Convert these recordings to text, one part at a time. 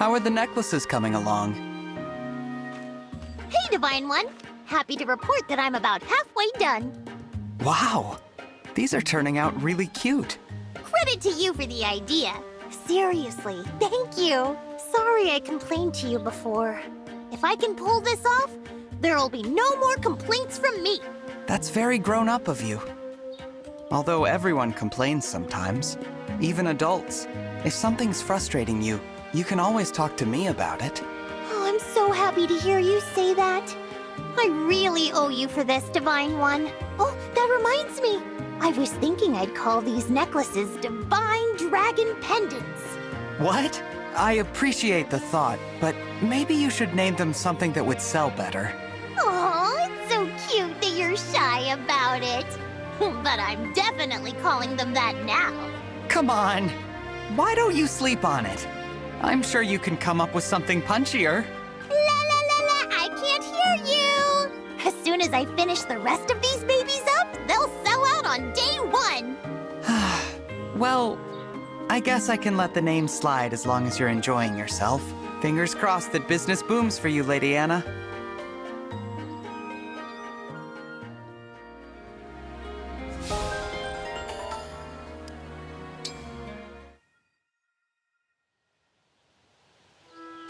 How are the necklaces coming along? Hey, Divine One! Happy to report that I'm about halfway done. Wow! These are turning out really cute. Credit to you for the idea. Seriously, thank you. Sorry I complained to you before. If I can pull this off, there'll be no more complaints from me. That's very grown up of you. Although everyone complains sometimes, even adults. If something's frustrating you, you can always talk to me about it. Oh, I'm so happy to hear you say that. I really owe you for this, Divine One. Oh, that reminds me. I was thinking I'd call these necklaces Divine Dragon Pendants. What? I appreciate the thought, but maybe you should name them something that would sell better. Oh, it's so cute that you're shy about it. But I'm definitely calling them that now. Come on! Why don't you sleep on it? I'm sure you can come up with something punchier. La la la la, I can't hear you! As soon as I finish the rest of these babies up, they'll sell out on day one! Well, I guess I can let the name slide as long as you're enjoying yourself. Fingers crossed that business booms for you, Lady Anna.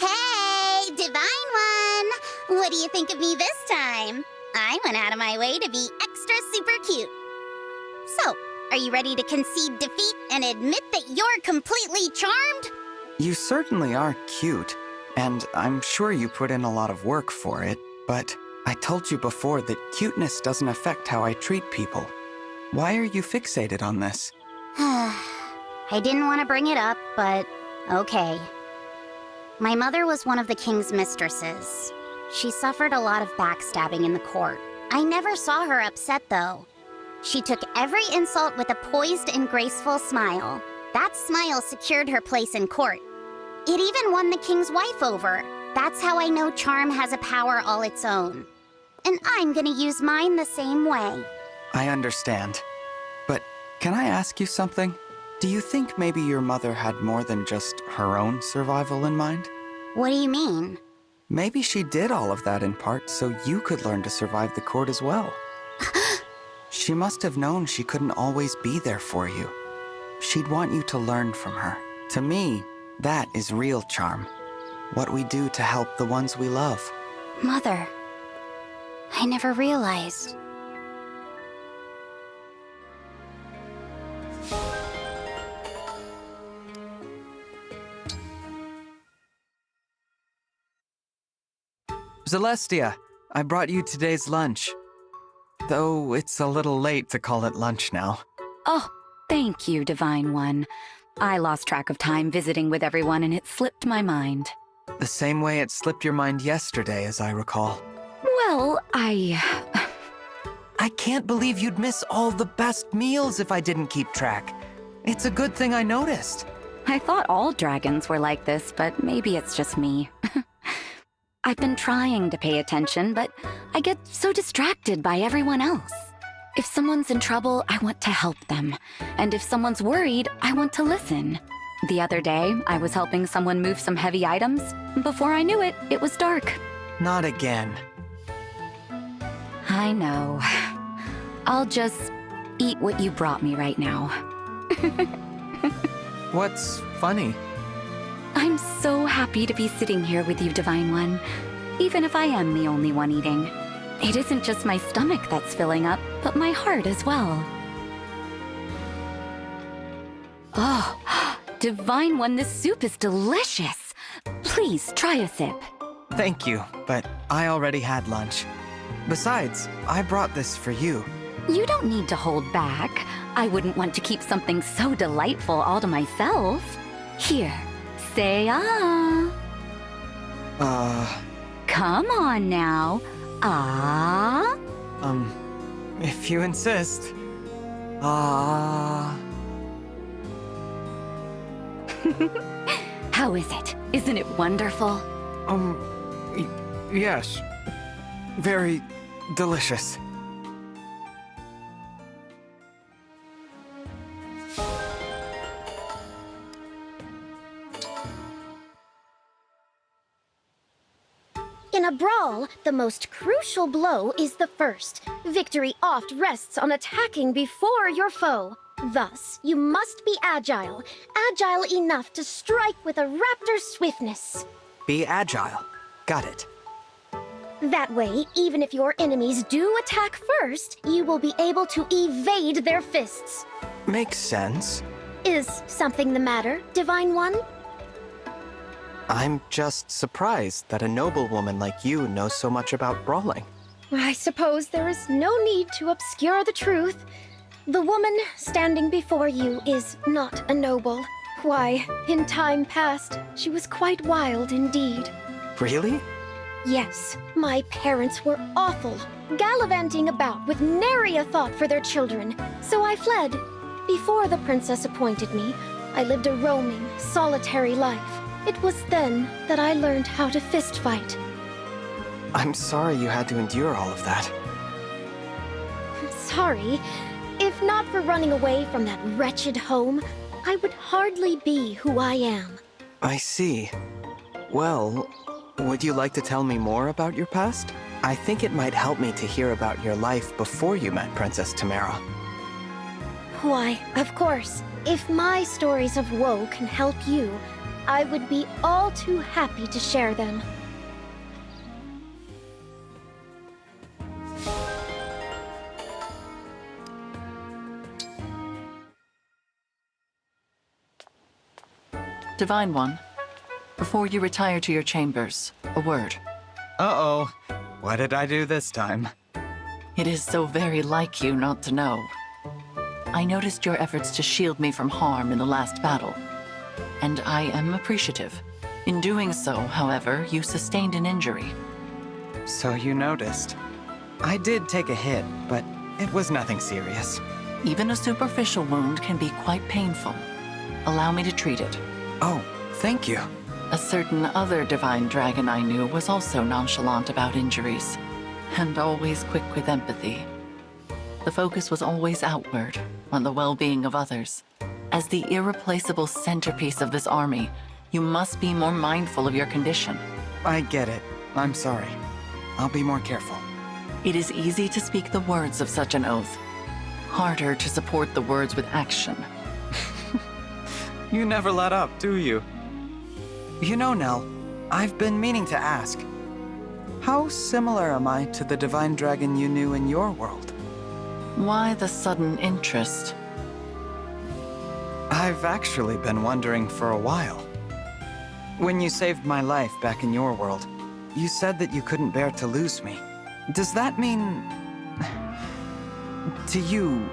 Hey, Divine One! What do you think of me this time? I went out of my way to be extra super cute. So, are you ready to concede defeat and admit that you're completely charmed? You certainly are cute, and I'm sure you put in a lot of work for it, but I told you before that cuteness doesn't affect how I treat people. Why are you fixated on this? I didn't want to bring it up, but okay. My mother was one of the king's mistresses. She suffered a lot of backstabbing in the court. I never saw her upset, though. She took every insult with a poised and graceful smile. That smile secured her place in court. It even won the king's wife over. That's how I know charm has a power all its own. And I'm gonna use mine the same way. I understand. But can I ask you something? Do you think maybe your mother had more than just her own survival in mind? What do you mean? Maybe she did all of that in part so you could learn to survive the court as well. She must have known she couldn't always be there for you. She'd want you to learn from her. To me, that is real charm. What we do to help the ones we love. Mother, I never realized. Celestia, I brought you today's lunch. Though it's a little late to call it lunch now. Oh, thank you, Divine One. I lost track of time visiting with everyone and it slipped my mind. The same way it slipped your mind yesterday, as I recall. Well, I can't believe you'd miss all the best meals if I didn't keep track. It's a good thing I noticed. I thought all dragons were like this, but maybe it's just me. I've been trying to pay attention, but I get so distracted by everyone else. If someone's in trouble, I want to help them. And if someone's worried, I want to listen. The other day, I was helping someone move some heavy items. Before I knew it, it was dark. Not again. I know. I'll just eat what you brought me right now. What's funny? I'm so happy to be sitting here with you, Divine One, even if I am the only one eating. It isn't just my stomach that's filling up, but my heart as well. Oh, Divine One, this soup is delicious. Please, try a sip. Thank you, but I already had lunch. Besides, I brought this for you. You don't need to hold back. I wouldn't want to keep something so delightful all to myself. Here. Say ah. Come on now. Ah. If you insist. Ah. How is it? Isn't it wonderful? Yes. Very delicious. In a brawl, the most crucial blow is the first. Victory oft rests on attacking before your foe. Thus, you must be agile. Agile enough to strike with a raptor's swiftness. Be agile. Got it. That way, even if your enemies do attack first, you will be able to evade their fists. Makes sense. Is something the matter, Divine One? I'm just surprised that a noblewoman like you knows so much about brawling. I suppose there is no need to obscure the truth. The woman standing before you is not a noble. Why, in time past, she was quite wild indeed. Really? Yes, my parents were awful, gallivanting about with nary a thought for their children, so I fled. Before the princess appointed me, I lived a roaming, solitary life. It was then that I learned how to fist fight. I'm sorry you had to endure all of that. Sorry. If not for running away from that wretched home, I would hardly be who I am. I see. Well, would you like to tell me more about your past? I think it might help me to hear about your life before you met Princess Tamara. Why, of course. If my stories of woe can help you, I would be all too happy to share them. Divine One, before you retire to your chambers, a word. Uh-oh. What did I do this time? It is so very like you not to know. I noticed your efforts to shield me from harm in the last battle, and I am appreciative. In doing so, however, you sustained an injury. So you noticed. I did take a hit, but it was nothing serious. Even a superficial wound can be quite painful. Allow me to treat it. Oh, thank you. A certain other divine dragon I knew was also nonchalant about injuries, and always quick with empathy. The focus was always outward, on the well-being of others. As the irreplaceable centerpiece of this army, you must be more mindful of your condition. I get it. I'm sorry. I'll be more careful. It is easy to speak the words of such an oath. Harder to support the words with action. You never let up, do you? You know, Nell, I've been meaning to ask. How similar am I to the divine dragon you knew in your world? Why the sudden interest? I've actually been wondering for a while. When you saved my life back in your world, you said that you couldn't bear to lose me. Does that mean... to you,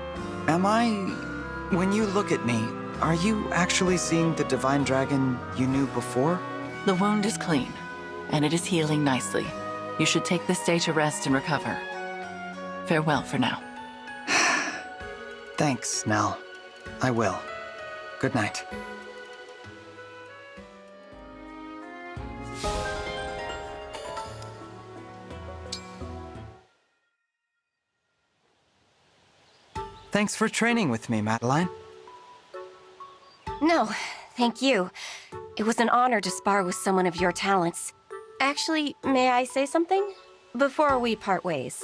am I... when you look at me, are you actually seeing the divine dragon you knew before? The wound is clean, and it is healing nicely. You should take this day to rest and recover. Farewell for now. Thanks, Nell. I will. Good night. Thanks for training with me, Madeline. No, thank you. It was an honor to spar with someone of your talents. Actually, may I say something? Before we part ways.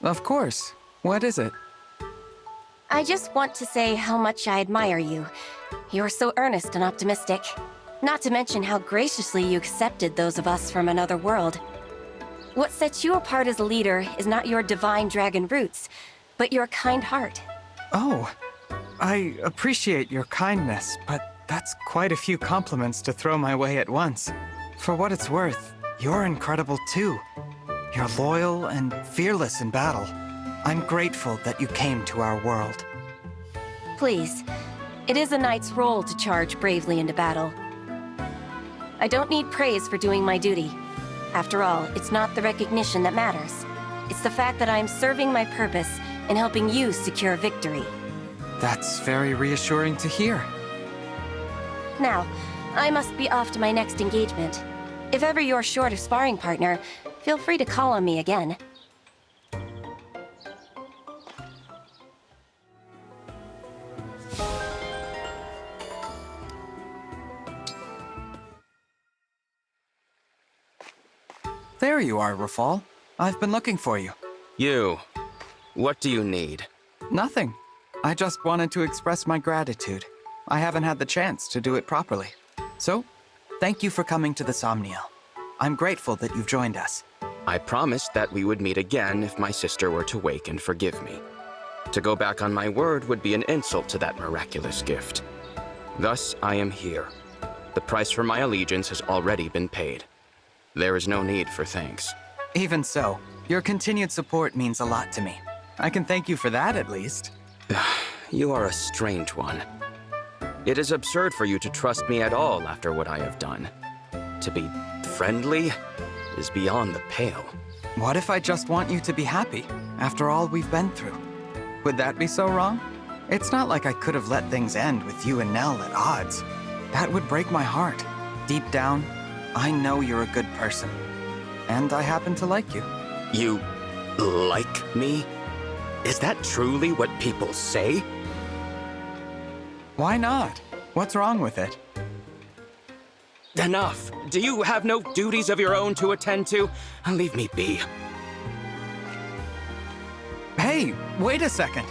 Of course. What is it? I just want to say how much I admire you. You're so earnest and optimistic. Not to mention how graciously you accepted those of us from another world. What sets you apart as a leader is not your divine dragon roots, but your kind heart. Oh, I appreciate your kindness, but that's quite a few compliments to throw my way at once. For what it's worth, you're incredible too. You're loyal and fearless in battle. I'm grateful that you came to our world. Please, it is a knight's role to charge bravely into battle. I don't need praise for doing my duty. After all, it's not the recognition that matters. It's the fact that I am serving my purpose and helping you secure victory. That's very reassuring to hear. Now, I must be off to my next engagement. If ever you're short a sparring partner, feel free to call on me again. There you are, Rafal. I've been looking for you. You. What do you need? Nothing. I just wanted to express my gratitude. I haven't had the chance to do it properly. So, thank you for coming to the Somniel. I'm grateful that you've joined us. I promised that we would meet again if my sister were to wake and forgive me. To go back on my word would be an insult to that miraculous gift. Thus, I am here. The price for my allegiance has already been paid. There is no need for thanks. Even so, your continued support means a lot to me. I can thank you for that, at least. You are a strange one. It is absurd for you to trust me at all after what I have done. To be friendly is beyond the pale. What if I just want you to be happy, after all we've been through? Would that be so wrong? It's not like I could have let things end with you and Nell at odds. That would break my heart. Deep down, I know you're a good person. And I happen to like you. You like me? Is that truly what people say? Why not? What's wrong with it? Enough! Do you have no duties of your own to attend to? Leave me be. Hey, wait a second.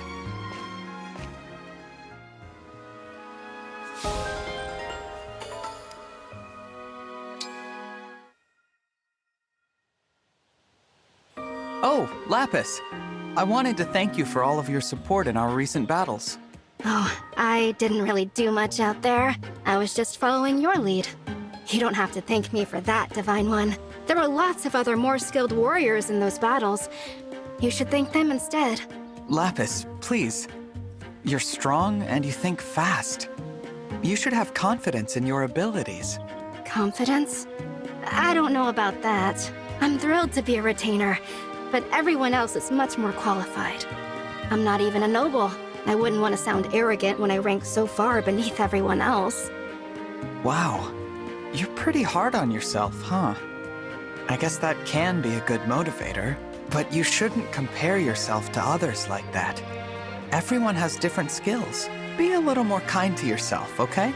Oh, Lapis. I wanted to thank you for all of your support in our recent battles. Oh, I didn't really do much out there. I was just following your lead. You don't have to thank me for that, Divine One. There were lots of other more skilled warriors in those battles. You should thank them instead. Lapis, please. You're strong and you think fast. You should have confidence in your abilities. Confidence? I don't know about that. I'm thrilled to be a retainer, but everyone else is much more qualified. I'm not even a noble. I wouldn't want to sound arrogant when I rank so far beneath everyone else. Wow. You're pretty hard on yourself, huh? I guess that can be a good motivator, but you shouldn't compare yourself to others like that. Everyone has different skills. Be a little more kind to yourself, okay?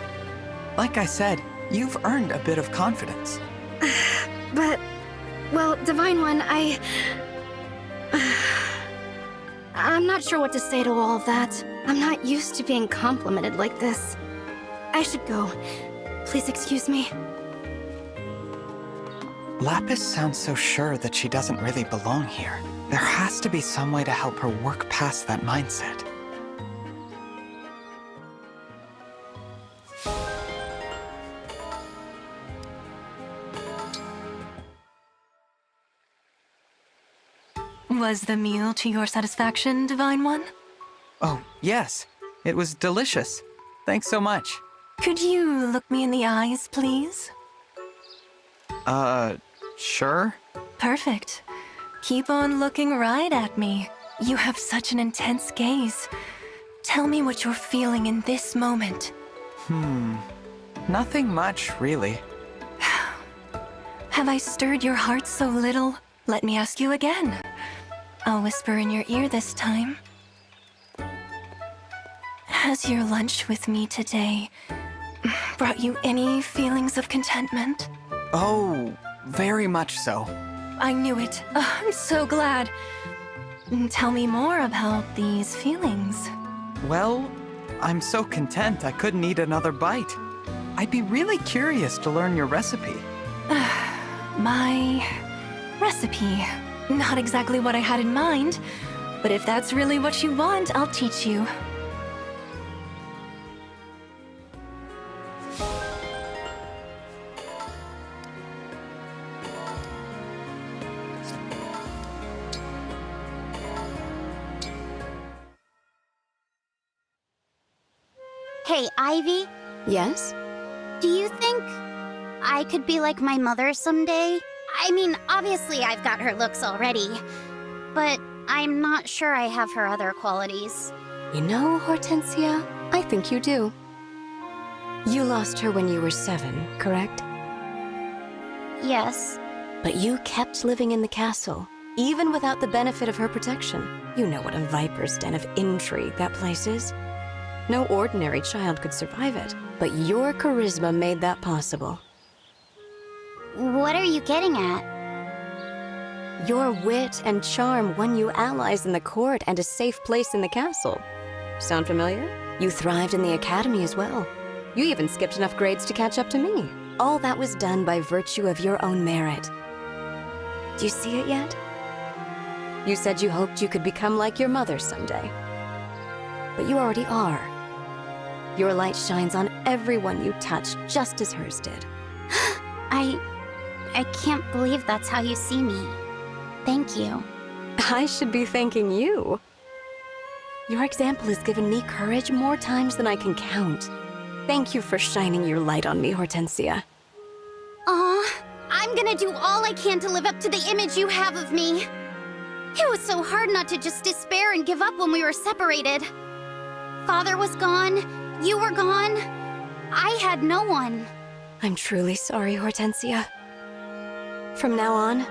Like I said, you've earned a bit of confidence. But, well, Divine One, I'm not sure what to say to all of that. I'm not used to being complimented like this. I should go. Please excuse me. Lapis sounds so sure that she doesn't really belong here. There has to be some way to help her work past that mindset. Was the meal to your satisfaction, Divine One? Oh, yes. It was delicious. Thanks so much. Could you look me in the eyes, please? Sure? Perfect. Keep on looking right at me. You have such an intense gaze. Tell me what you're feeling in this moment. Nothing much, really. Have I stirred your heart so little? Let me ask you again. I'll whisper in your ear this time. Has your lunch with me today brought you any feelings of contentment? Oh, very much so. I knew it. I'm so glad. Tell me more about these feelings. Well, I'm so content I couldn't eat another bite. I'd be really curious to learn your recipe. My recipe. Not exactly what I had in mind, but if that's really what you want, I'll teach you. Hey, Ivy, Yes? do you think I could be like my mother someday? I mean, obviously I've got her looks already, but I'm not sure I have her other qualities. You know, Hortensia, I think you do. You lost her when you were 7, correct? Yes. But you kept living in the castle, even without the benefit of her protection. You know what a viper's den of intrigue that place is. No ordinary child could survive it, but your charisma made that possible. What are you getting at? Your wit and charm won you allies in the court and a safe place in the castle. Sound familiar? You thrived in the academy as well. You even skipped enough grades to catch up to me. All that was done by virtue of your own merit. Do you see it yet? You said you hoped you could become like your mother someday. But you already are. Your light shines on everyone you touch, just as hers did. I can't believe that's how you see me. Thank you. I should be thanking you. Your example has given me courage more times than I can count. Thank you for shining your light on me, Hortensia. Aw, I'm gonna do all I can to live up to the image you have of me. It was so hard not to just despair and give up when we were separated. Father was gone, you were gone. I had no one. I'm truly sorry, Hortensia. From now on,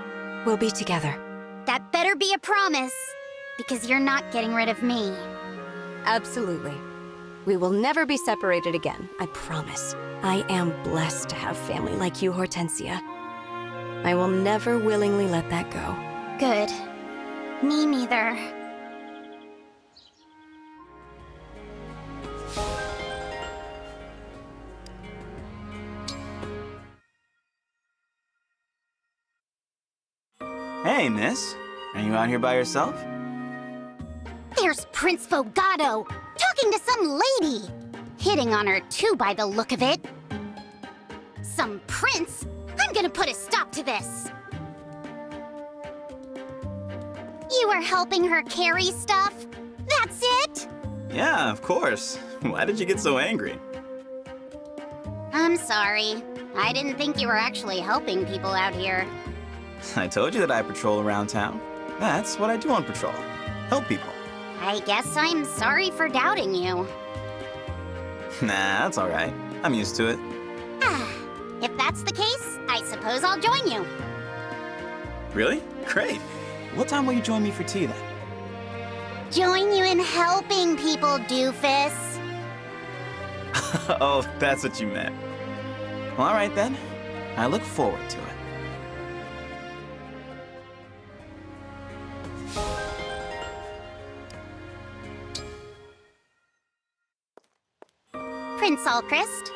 we'll be together. That better be a promise, because you're not getting rid of me. Absolutely. We will never be separated again, I promise. I am blessed to have family like you, Hortensia. I will never willingly let that go. Good. Me neither. Hey, miss. Are you out here by yourself? There's Prince Fogado, talking to some lady. Hitting on her too, by the look of it. Some prince? I'm gonna put a stop to this. You were helping her carry stuff? That's it? Yeah, of course. Why did you get so angry? I'm sorry. I didn't think you were actually helping people out here. I told you that I patrol around town. That's what I do on patrol. Help people. I guess I'm sorry for doubting you. Nah, that's alright. I'm used to it. If that's the case, I suppose I'll join you. Really? Great. What time will you join me for tea then? Join you in helping people, doofus. Oh, that's what you meant. Well, alright then. I look forward to it. Prince Alchrist?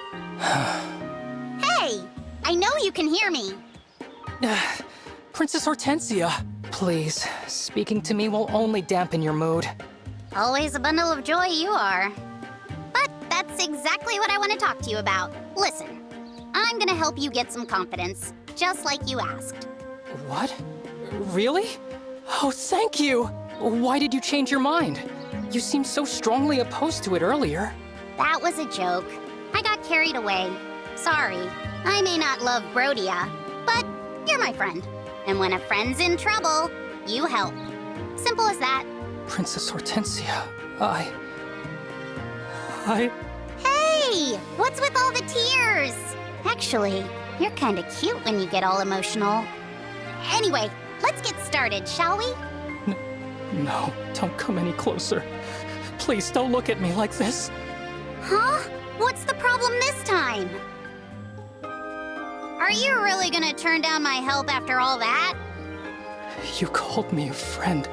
Hey! I know you can hear me. Princess Hortensia, please, speaking to me will only dampen your mood. Always a bundle of joy you are. But that's exactly what I want to talk to you about. Listen, I'm gonna help you get some confidence, just like you asked. What? Really? Oh, thank you! Why did you change your mind? You seemed so strongly opposed to it earlier. That was a joke. I got carried away. Sorry. I may not love Brodia, but you're my friend. And when a friend's in trouble, you help. Simple as that. Princess Hortensia, Hey! What's with all the tears? Actually, you're kinda cute when you get all emotional. Anyway, let's get started, shall we? No, don't come any closer. Please don't look at me like this. Huh? What's the problem this time? Are you really gonna turn down my help after all that? You called me a friend.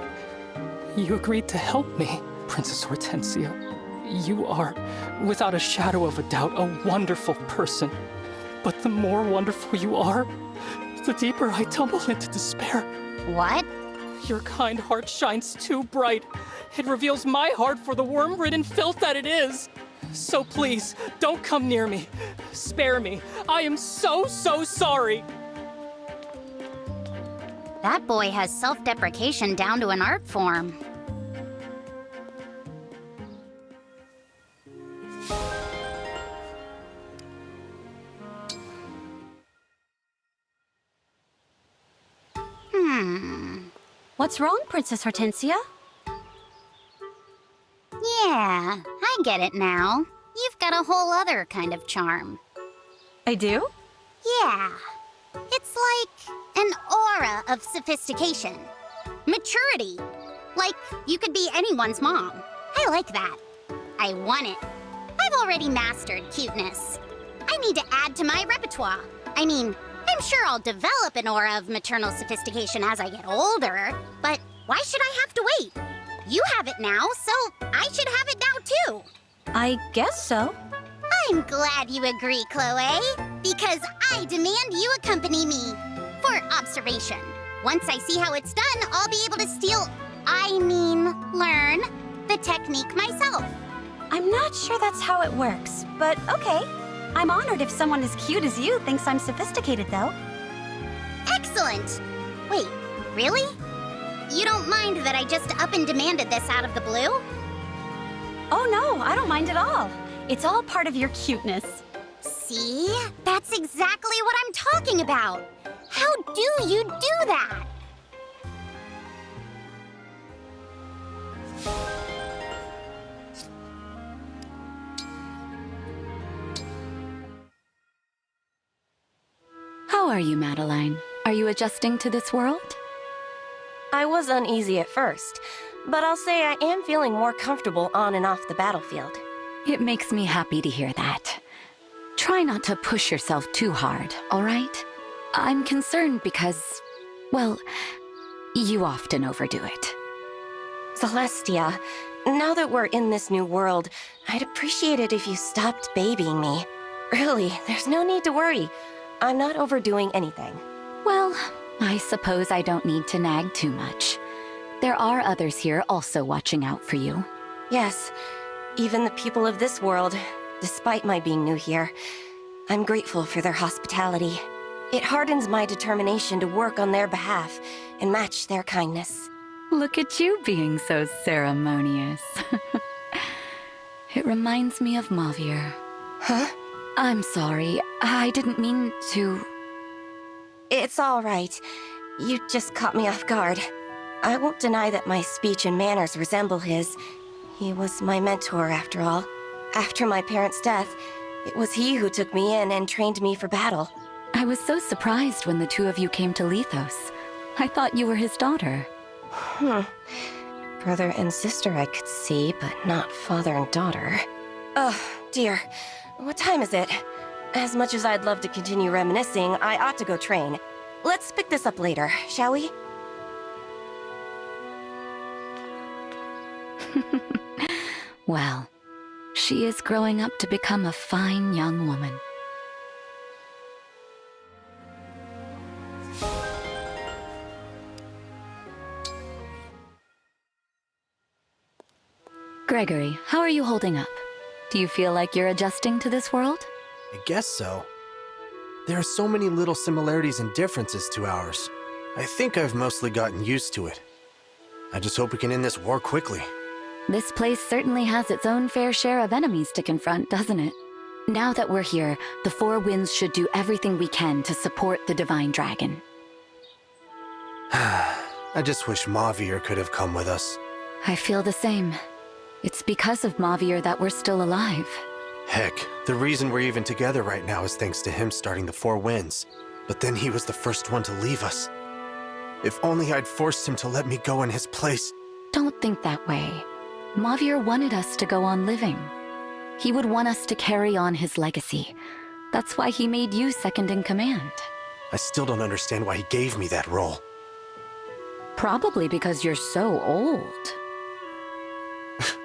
You agreed to help me, Princess Hortensia. You are, without a shadow of a doubt, a wonderful person. But the more wonderful you are, the deeper I tumble into despair. What? Your kind heart shines too bright. It reveals my heart for the worm-ridden filth that it is. So please, don't come near me. Spare me. I am so sorry. That boy has self-deprecation down to an art form. What's wrong, Princess Hortensia? Yeah, I get it now. You've got a whole other kind of charm. I do? Yeah. It's like an aura of sophistication. Maturity. Like you could be anyone's mom. I like that. I want it. I've already mastered cuteness. I need to add to my repertoire. I mean, I'm sure I'll develop an aura of maternal sophistication as I get older, but why should I have to wait? You have it now, so I should have it now too. I guess so. I'm glad you agree, Chloe, because I demand you accompany me for observation. Once I see how it's done, I'll be able to learn the technique myself. I'm not sure that's how it works, but okay. I'm honored if someone as cute as you thinks I'm sophisticated, though. Excellent! Wait, really? You don't mind that I just up and demanded this out of the blue? Oh no, I don't mind at all. It's all part of your cuteness. See? That's exactly what I'm talking about. How do you do that? How are you, Madeline? Are you adjusting to this world? I was uneasy at first, but I'll say I am feeling more comfortable on and off the battlefield. It makes me happy to hear that. Try not to push yourself too hard, all right? I'm concerned because, well, you often overdo it. Celestia, now that we're in this new world, I'd appreciate it if you stopped babying me. Really, there's no need to worry. I'm not overdoing anything. Well, I suppose I don't need to nag too much. There are others here also watching out for you. Yes, even the people of this world, despite my being new here, I'm grateful for their hospitality. It hardens my determination to work on their behalf and match their kindness. Look at you being so ceremonious. It reminds me of Mavier. Huh? I'm sorry, I didn't mean to... It's all right. You just caught me off guard. I won't deny that my speech and manners resemble his. He was my mentor, after all. After my parents' death, it was he who took me in and trained me for battle. I was so surprised when the two of you came to Lethos. I thought you were his daughter. Brother and sister I could see, but not father and daughter. Oh, dear. What time is it? As much as I'd love to continue reminiscing, I ought to go train. Let's pick this up later, shall we? Well, she is growing up to become a fine young woman. Gregory, how are you holding up? Do you feel like you're adjusting to this world? I guess so. There are so many little similarities and differences to ours. I think I've mostly gotten used to it. I just hope we can end this war quickly. This place certainly has its own fair share of enemies to confront, doesn't it? Now that we're here, the Four Winds should do everything we can to support the Divine Dragon. I just wish Mavier could have come with us. I feel the same. It's because of Mavier that we're still alive. Heck, the reason we're even together right now is thanks to him starting the Four Winds. But then he was the first one to leave us. If only I'd forced him to let me go in his place. Don't think that way. Mavier wanted us to go on living. He would want us to carry on his legacy. That's why he made you second in command. I still don't understand why he gave me that role. Probably because you're so old.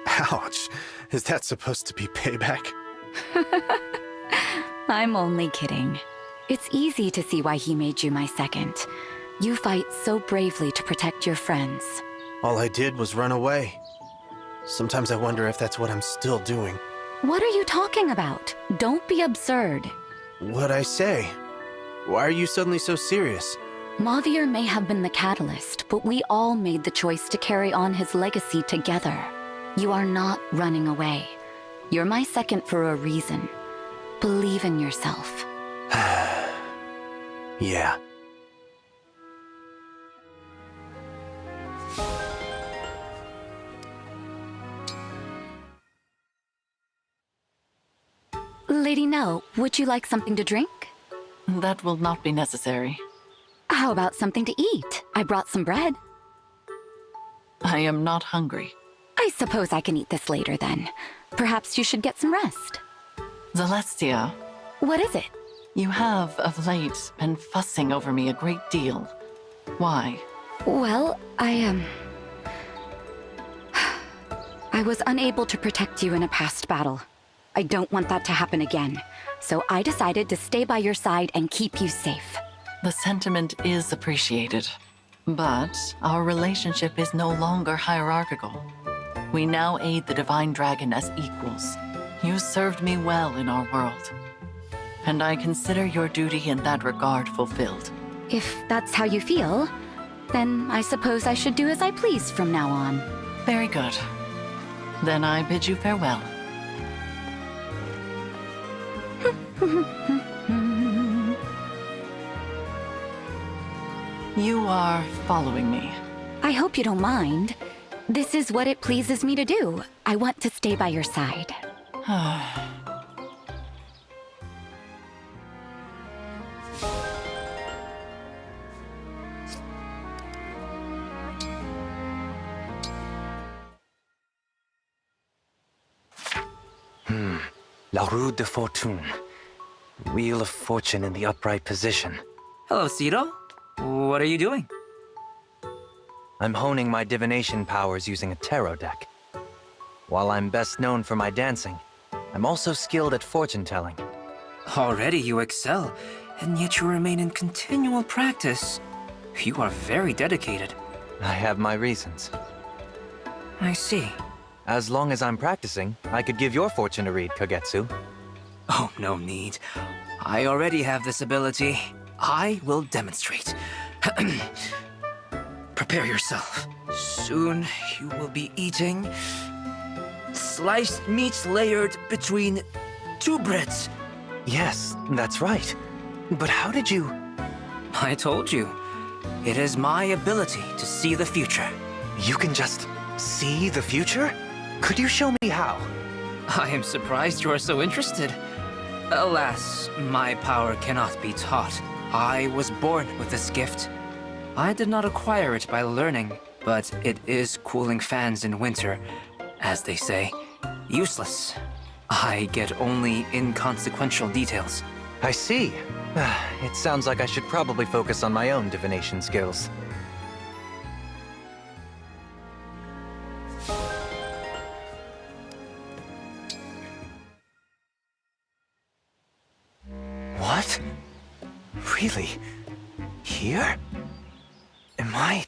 Ouch. Is that supposed to be payback? I'm only kidding. It's easy to see why he made you my second. You fight so bravely to protect your friends. All I did was run away. Sometimes I wonder if that's what I'm still doing. What are you talking about? Don't be absurd. What'd I say? Why are you suddenly so serious? Mavier may have been the catalyst, but we all made the choice to carry on his legacy together. You are not running away. You're my second for a reason. Believe in yourself. Yeah. Lady Nell, would you like something to drink? That will not be necessary. How about something to eat? I brought some bread. I am not hungry. I suppose I can eat this later then. Perhaps you should get some rest. Celestia. What is it? You have, of late, been fussing over me a great deal. Why? Well, I was unable to protect you in a past battle. I don't want that to happen again, so I decided to stay by your side and keep you safe. The sentiment is appreciated, but our relationship is no longer hierarchical. We now aid the Divine Dragon as equals. You served me well in our world, and I consider your duty in that regard fulfilled. If that's how you feel, then I suppose I should do as I please from now on. Very good. Then I bid you farewell. You are following me. I hope you don't mind. This is what it pleases me to do. I want to stay by your side. La Roue de Fortune. Wheel of Fortune in the upright position. Hello, Cito. What are you doing? I'm honing my divination powers using a tarot deck. While I'm best known for my dancing, I'm also skilled at fortune-telling. Already you excel, and yet you remain in continual practice. You are very dedicated. I have my reasons. I see. As long as I'm practicing, I could give your fortune a read, Kagetsu. Oh, no need. I already have this ability. I will demonstrate. Prepare yourself. Soon you will be eating sliced meats layered between two breads. Yes, that's right. But how did you... I told you. It is my ability to see the future. You can just see the future? Could you show me how? I am surprised you are so interested. Alas, my power cannot be taught. I was born with this gift. I did not acquire it by learning, but it is cooling fans in winter, as they say. Useless. I get only inconsequential details. I see. It sounds like I should probably focus on my own divination skills. What? Really? Here? Am I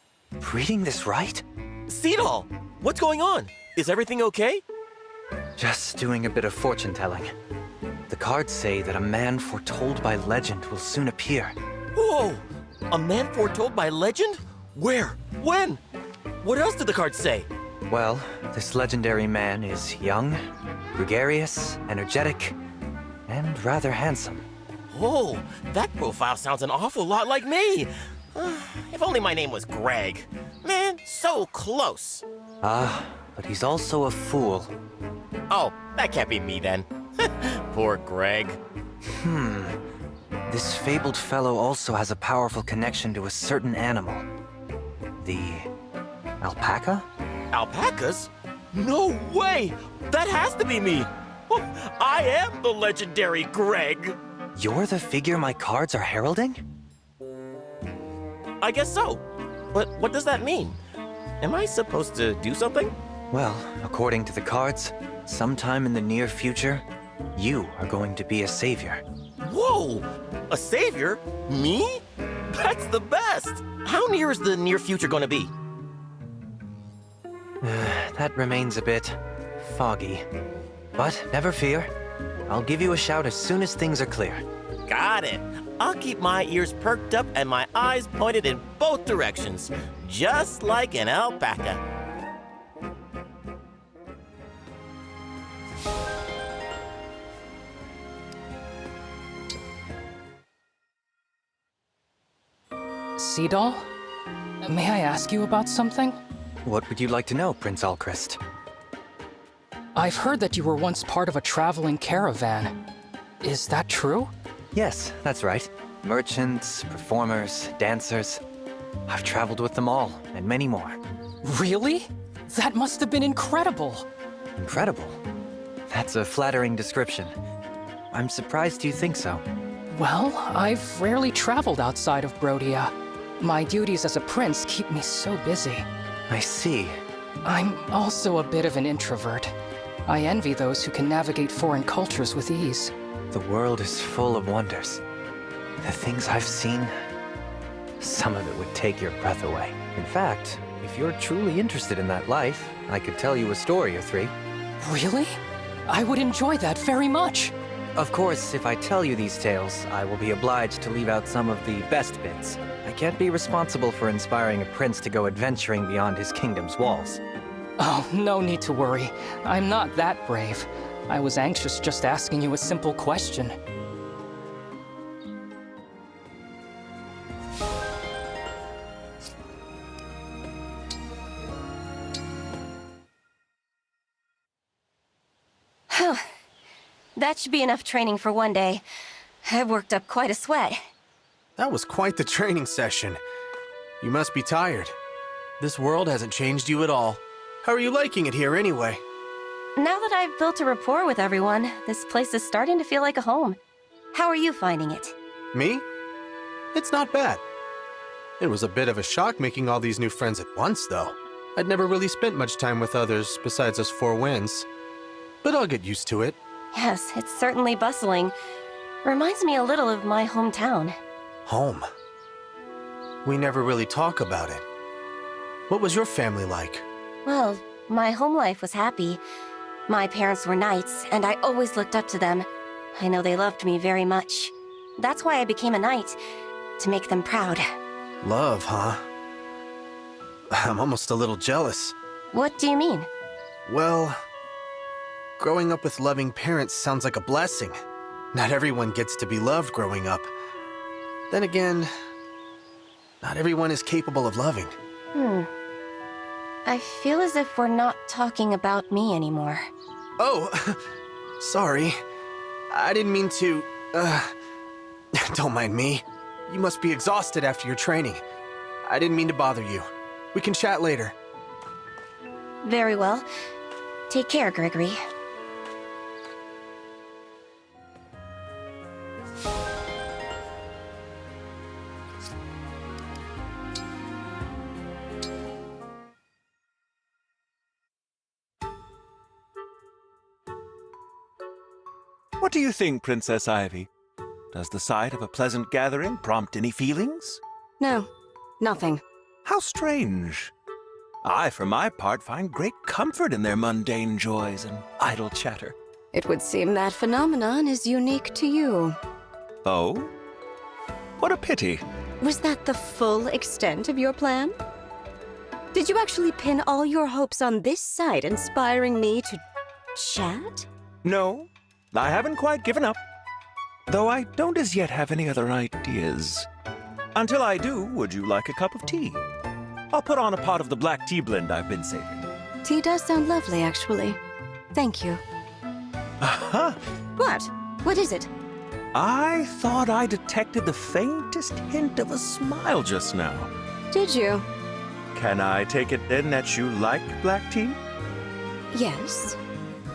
reading this right? Cito! What's going on? Is everything okay? Just doing a bit of fortune-telling. The cards say that a man foretold by legend will soon appear. Whoa! A man foretold by legend? Where? When? What else did the cards say? Well, this legendary man is young, gregarious, energetic, and rather handsome. Whoa, that profile sounds an awful lot like me. If only my name was Greg. Man, so close. But he's also a fool. Oh, that can't be me then. Poor Greg. This fabled fellow also has a powerful connection to a certain animal. The... alpaca? Alpacas? No way! That has to be me! I am the legendary Greg! You're the figure my cards are heralding? I guess so. But what does that mean? Am I supposed to do something? Well, according to the cards, sometime in the near future, you are going to be a savior. Whoa! A savior? Me? That's the best! How near is the near future gonna be? That remains a bit foggy. But never fear. I'll give you a shout as soon as things are clear. Got it. I'll keep my ears perked up and my eyes pointed in both directions, just like an alpaca. Seadoll? May I ask you about something? What would you like to know, Prince Alchrist? I've heard that you were once part of a traveling caravan. Is that true? Yes, that's right. Merchants, performers, dancers. I've traveled with them all, and many more. Really? That must have been incredible! Incredible? That's a flattering description. I'm surprised you think so. Well, I've rarely traveled outside of Brodia. My duties as a prince keep me so busy. I see. I'm also a bit of an introvert. I envy those who can navigate foreign cultures with ease. The world is full of wonders. The things I've seen, some of it would take your breath away. In fact, if you're truly interested in that life, I could tell you a story or three. Really? I would enjoy that very much. Of course, if I tell you these tales, I will be obliged to leave out some of the best bits. I can't be responsible for inspiring a prince to go adventuring beyond his kingdom's walls. Oh, no need to worry. I'm not that brave. I was anxious just asking you a simple question. That should be enough training for one day. I've worked up quite a sweat. That was quite the training session. You must be tired. This world hasn't changed you at all. How are you liking it here anyway? Now that I've built a rapport with everyone, this place is starting to feel like a home. How are you finding it? Me? It's not bad. It was a bit of a shock making all these new friends at once, though. I'd never really spent much time with others besides us four winds. But I'll get used to it. Yes, it's certainly bustling. Reminds me a little of my hometown. Home? We never really talk about it. What was your family like? Well, my home life was happy. My parents were knights, and I always looked up to them. I know they loved me very much. That's why I became a knight, to make them proud. Love, huh? I'm almost a little jealous. What do you mean? Well, growing up with loving parents sounds like a blessing. Not everyone gets to be loved growing up. Then again, not everyone is capable of loving. I feel as if we're not talking about me anymore. Oh, sorry. I didn't mean to, don't mind me. You must be exhausted after your training. I didn't mean to bother you. We can chat later. Very well. Take care, Gregory. What do you think, Princess Ivy? Does the sight of a pleasant gathering prompt any feelings? No, nothing. How strange. I, for my part, find great comfort in their mundane joys and idle chatter. It would seem that phenomenon is unique to you. Oh? What a pity. Was that the full extent of your plan? Did you actually pin all your hopes on this sight inspiring me to chat? No, I haven't quite given up. Though I don't as yet have any other ideas. Until I do, would you like a cup of tea? I'll put on a pot of the black tea blend I've been saving. Tea does sound lovely, actually. Thank you. Aha! What? What is it? I thought I detected the faintest hint of a smile just now. Did you? Can I take it then that you like black tea? Yes.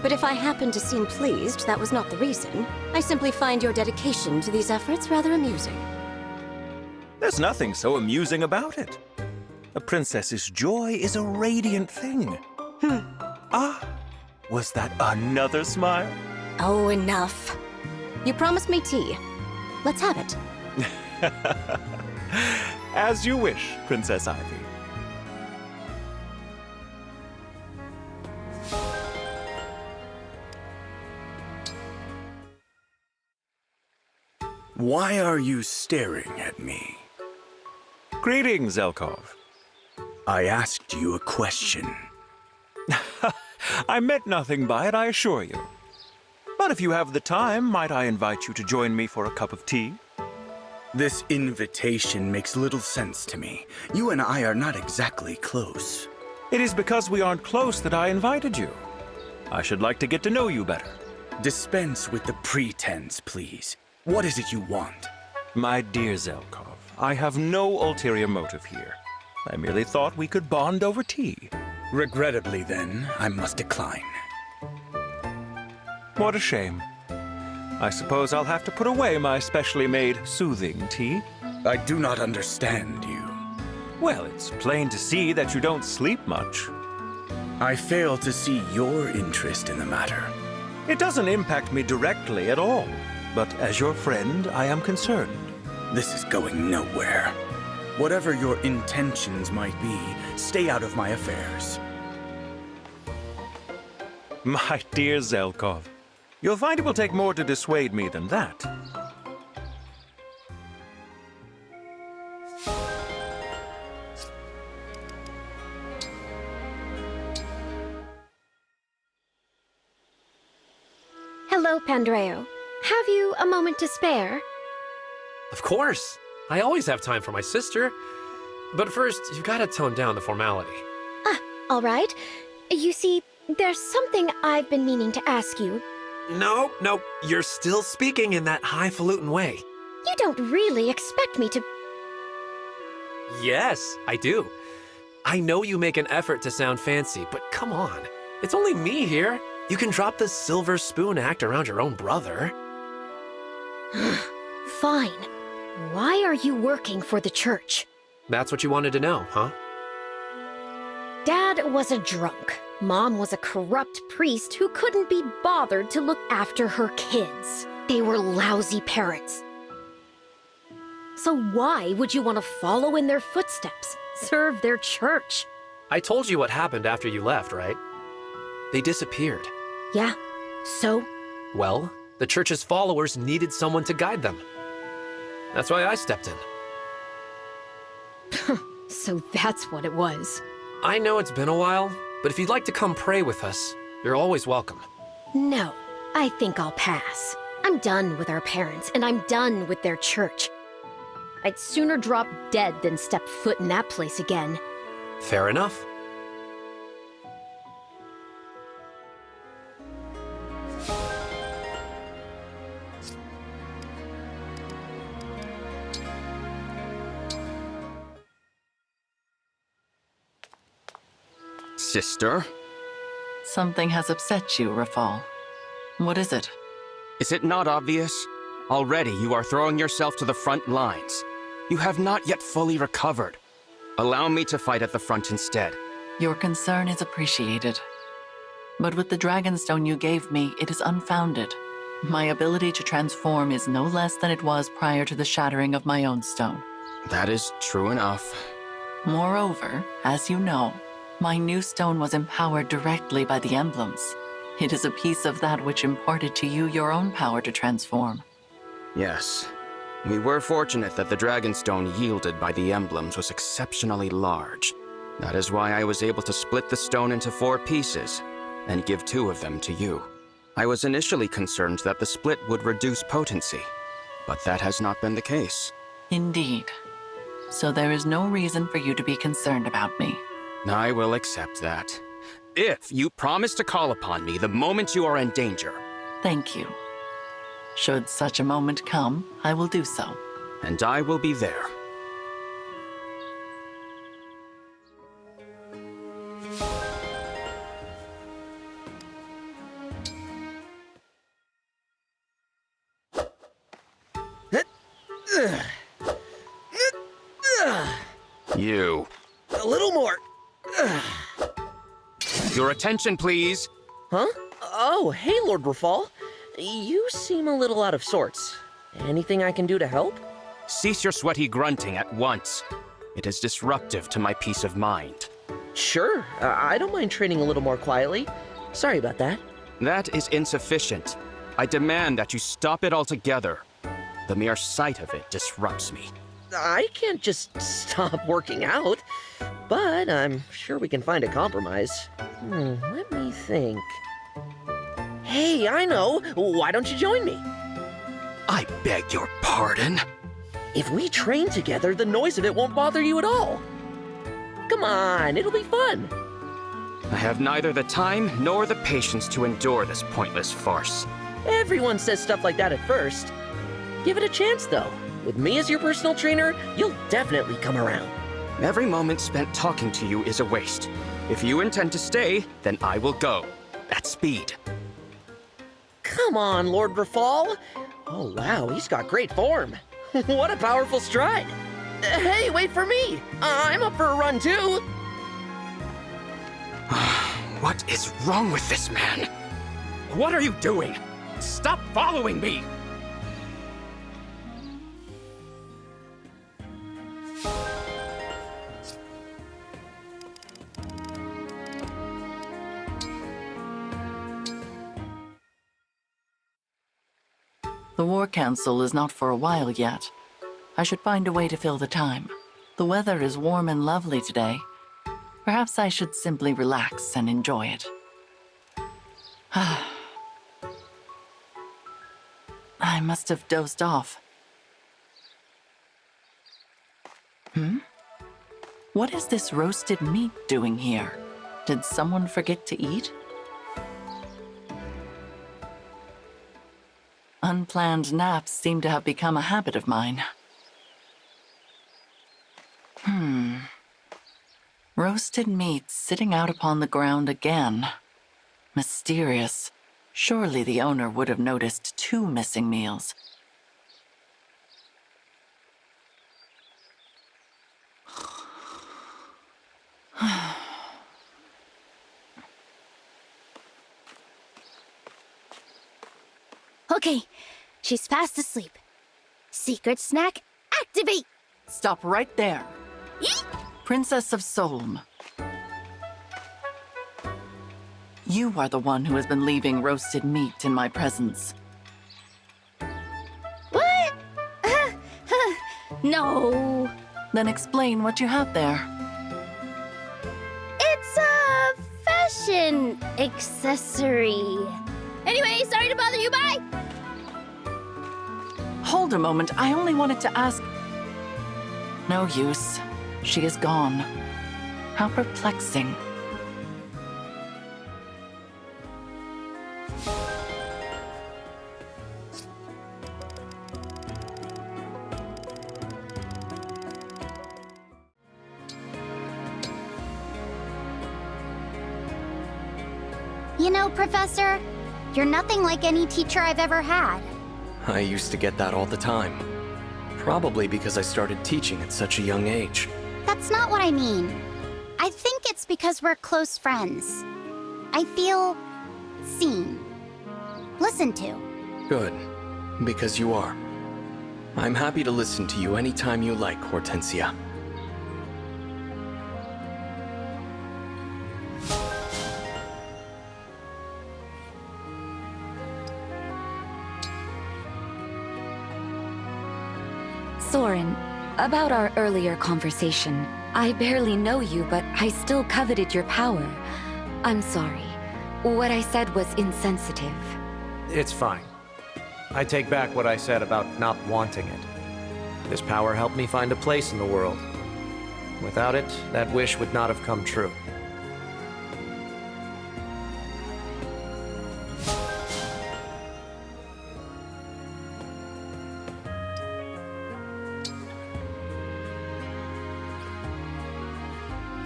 But if I happen to seem pleased, that was not the reason. I simply find your dedication to these efforts rather amusing. There's nothing so amusing about it. A princess's joy is a radiant thing. Ah, was that another smile? Oh, enough. You promised me tea. Let's have it. As you wish, Princess Ivy. Why are you staring at me? Greetings, Zelkov. I asked you a question. I meant nothing by it, I assure you. But if you have the time, might I invite you to join me for a cup of tea? This invitation makes little sense to me. You and I are not exactly close. It is because we aren't close that I invited you. I should like to get to know you better. Dispense with the pretense, please. What is it you want? My dear Zelkov, I have no ulterior motive here. I merely thought we could bond over tea. Regrettably, then, I must decline. What a shame. I suppose I'll have to put away my specially made soothing tea. I do not understand you. Well, it's plain to see that you don't sleep much. I fail to see your interest in the matter. It doesn't impact me directly at all, but as your friend, I am concerned. This is going nowhere. Whatever your intentions might be, stay out of my affairs. My dear Zelkov, you'll find it will take more to dissuade me than that. Hello, Pandreo. Have you a moment to spare? Of course. I always have time for my sister. But first, you've got to tone down the formality. All right. You see, there's something I've been meaning to ask you. No, you're still speaking in that highfalutin way. You don't really expect me to... Yes, I do. I know you make an effort to sound fancy, but come on. It's only me here. You can drop the silver spoon act around your own brother. Fine. Why are you working for the church? That's what you wanted to know, huh? Dad was a drunk. Mom was a corrupt priest who couldn't be bothered to look after her kids. They were lousy parents. So why would you want to follow in their footsteps, serve their church? I told you what happened after you left, right? They disappeared. Yeah, so? Well, the church's followers needed someone to guide them. That's why I stepped in. So that's what it was. I know it's been a while, but if you'd like to come pray with us, you're always welcome. No, I think I'll pass. I'm done with our parents, and I'm done with their church. I'd sooner drop dead than step foot in that place again. Fair enough. Sister? Something has upset you, Rafal. What is it? Is it not obvious? Already you are throwing yourself to the front lines. You have not yet fully recovered. Allow me to fight at the front instead. Your concern is appreciated. But with the Dragonstone you gave me, it is unfounded. My ability to transform is no less than it was prior to the shattering of my own stone. That is true enough. Moreover, as you know, my new stone was empowered directly by the emblems. It is a piece of that which imparted to you your own power to transform. Yes. We were fortunate that the Dragonstone yielded by the emblems was exceptionally large. That is why I was able to split the stone into 4 pieces and give 2 of them to you. I was initially concerned that the split would reduce potency, but that has not been the case. Indeed. So there is no reason for you to be concerned about me. I will accept that. If you promise to call upon me the moment you are in danger. Thank you. Should such a moment come, I will do so. And I will be there. You. A little more. Your attention, please. Huh? Oh, hey, Lord Rafal. You seem a little out of sorts. Anything I can do to help? Cease your sweaty grunting at once. It is disruptive to my peace of mind. Sure, I don't mind training a little more quietly. Sorry about that. That is insufficient. I demand that you stop it altogether. The mere sight of it disrupts me. I can't just stop working out, but I'm sure we can find a compromise. Let me think. Hey, I know. Why don't you join me? I beg your pardon? If we train together, the noise of it won't bother you at all. Come on, it'll be fun. I have neither the time nor the patience to endure this pointless farce. Everyone says stuff like that at first. Give it a chance, though. With me as your personal trainer, you'll definitely come around. Every moment spent talking to you is a waste. If you intend to stay, then I will go. At speed. Come Come on, Lord Rafal. Oh, wow, he's got great form. What a powerful stride. Hey, wait for me. I'm up for a run, too. What is wrong with this man? What are you doing? Stop following me! The War Council is not for a while yet. I should find a way to fill the time. The weather is warm and lovely today. Perhaps I should simply relax and enjoy it. I must have dozed off. What is this roasted meat doing here? Did someone forget to eat? Unplanned naps seem to have become a habit of mine. Roasted meat sitting out upon the ground again. Mysterious. Surely the owner would have noticed 2 missing meals. Okay, she's fast asleep. Secret snack, activate! Stop right there. Yeet! Princess of Solm. You are the one who has been leaving roasted meat in my presence. What? No. Then explain what you have there. It's a fashion accessory. Anyway, sorry to bother you, bye! Hold a moment, I only wanted to ask... No use. She is gone. How perplexing. You know, Professor, you're nothing like any teacher I've ever had. I used to get that all the time. Probably because I started teaching at such a young age. That's not what I mean. I think it's because we're close friends. I feel seen, listened to. Good, because you are. I'm happy to listen to you anytime you like, Hortensia. Soren, about our earlier conversation. I barely know you, but I still coveted your power. I'm sorry. What I said was insensitive. It's fine. I take back what I said about not wanting it. This power helped me find a place in the world. Without it, that wish would not have come true.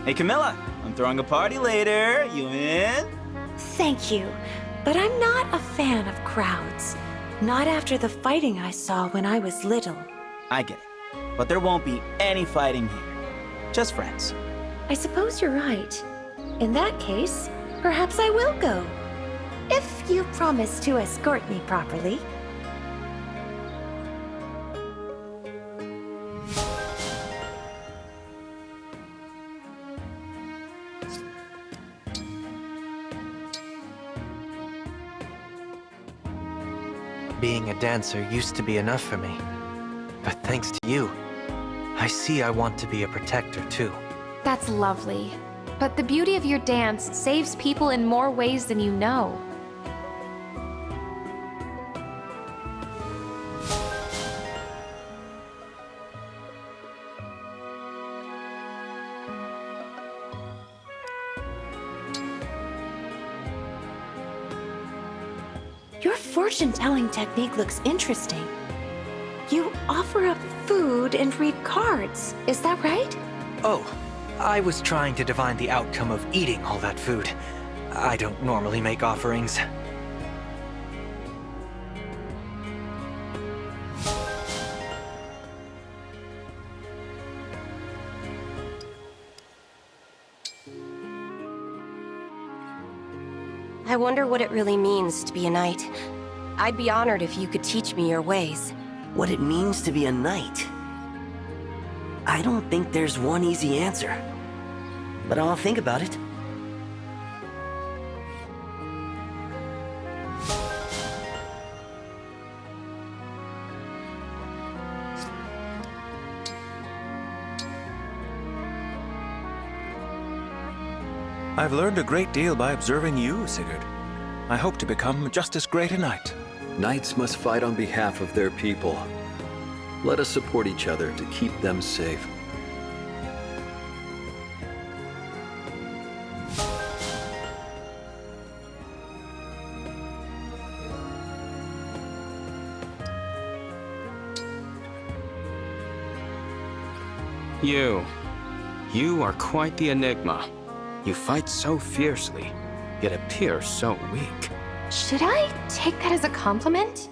Hey, Camilla, I'm throwing a party later. You in? Thank you, but I'm not a fan of crowds. Not after the fighting I saw when I was little. I get it, but there won't be any fighting here. Just friends. I suppose you're right. In that case, perhaps I will go. If you promise to escort me properly. Being a dancer used to be enough for me. But thanks to you, I see I want to be a protector too. That's lovely. But the beauty of your dance saves people in more ways than you know. Your fortune-telling technique looks interesting. You offer up food and read cards, is that right? Oh, I was trying to divine the outcome of eating all that food. I don't normally make offerings. I wonder what it really means to be a knight. I'd be honored if you could teach me your ways. What it means to be a knight? I don't think there's one easy answer. But I'll think about it. I've learned a great deal by observing you, Sigurd. I hope to become just as great a knight. Knights must fight on behalf of their people. Let us support each other to keep them safe. You are quite the enigma. You fight so fiercely, yet appear so weak. Should I take that as a compliment?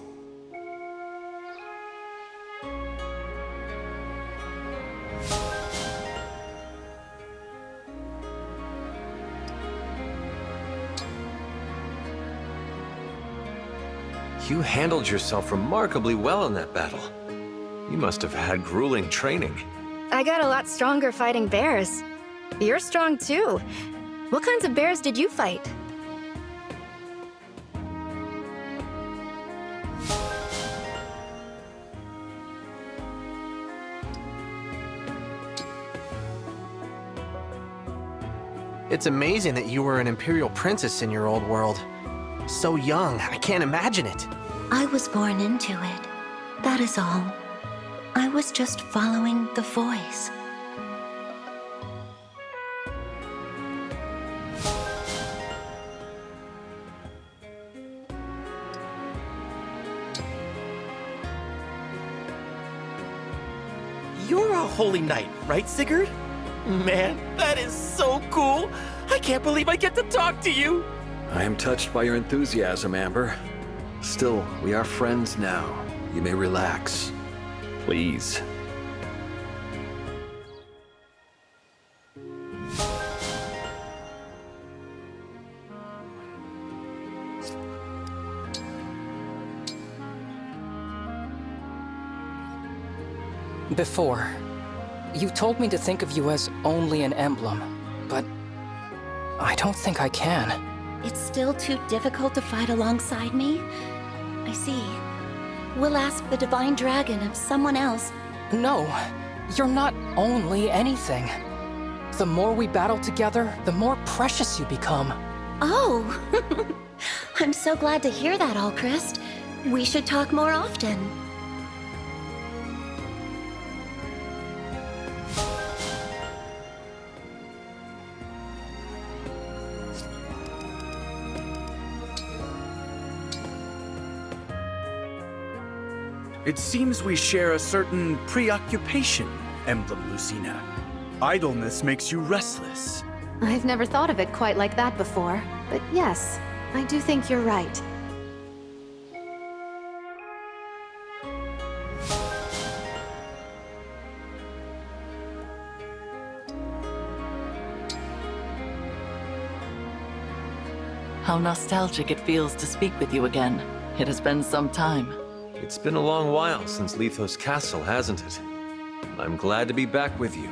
You handled yourself remarkably well in that battle. You must have had grueling training. I got a lot stronger fighting bears. You're strong too. What kinds of bears did you fight? It's amazing that you were an Imperial princess in your old world. So young, I can't imagine it. I was born into it. That is all. I was just following the voice. You're a holy knight, right, Sigurd? Man, that is so cool! I can't believe I get to talk to you! I am touched by your enthusiasm, Amber. Still, we are friends now. You may relax. Please. Before, you told me to think of you as only an emblem, but I don't think I can. It's still too difficult to fight alongside me? I see. We'll ask the Divine Dragon of someone else. No, you're not only anything. The more we battle together, the more precious you become. Oh! I'm so glad to hear that, Alchrist. We should talk more often. It seems we share a certain preoccupation, Emblem Lucina. Idleness makes you restless. I've never thought of it quite like that before, but yes, I do think you're right. How nostalgic it feels to speak with you again. It has been some time. It's been a long while since Lethos Castle, hasn't it? I'm glad to be back with you.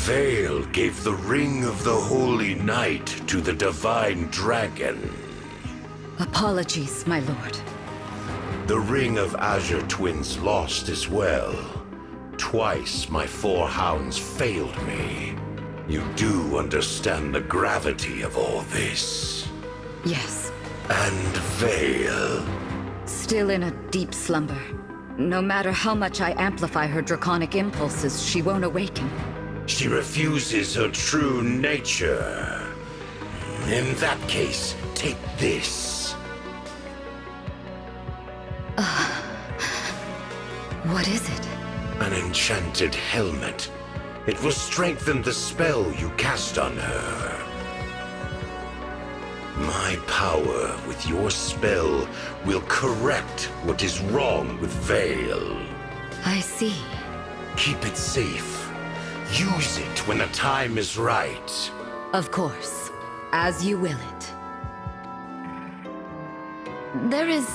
Vale gave the ring of the Holy Knight to the Divine Dragon. Apologies, my lord. The ring of Azure twins lost as well. Twice my 4 hounds failed me. You do understand the gravity of all this. Yes. And Veyla. Still in a deep slumber. No matter how much I amplify her draconic impulses, she won't awaken. She refuses her true nature. In that case, take this. What is it? An enchanted helmet. It will strengthen the spell you cast on her. My power with your spell will correct what is wrong with Veyla. I see. Keep it safe. Use it when the time is right. Of course. As you will it. There is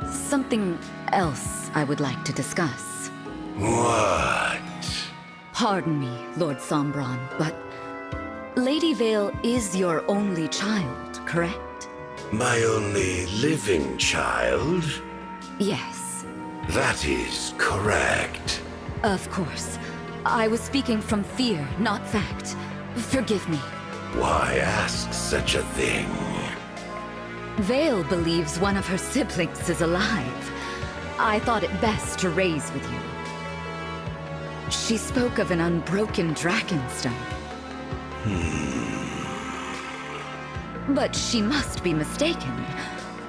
something else I would like to discuss. What? Pardon me, Lord Sombron, but Lady Veyla is your only child, correct? My only living child? Yes. That is correct. Of course. I was speaking from fear, not fact. Forgive me. Why ask such a thing? Veyla believes one of her siblings is alive. I thought it best to raise with you. She spoke of an unbroken dragonstone. But she must be mistaken.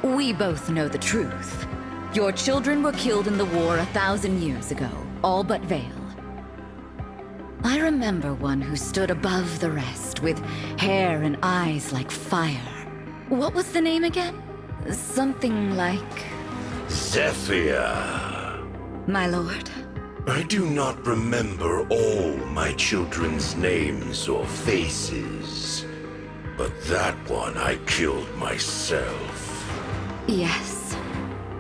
We both know the truth. Your children were killed in the war 1,000 years ago, all but Veyla. I remember one who stood above the rest, with hair and eyes like fire. What was the name again? Something like... Zéphia. My lord? I do not remember all my children's names or faces. But that one I killed myself. Yes.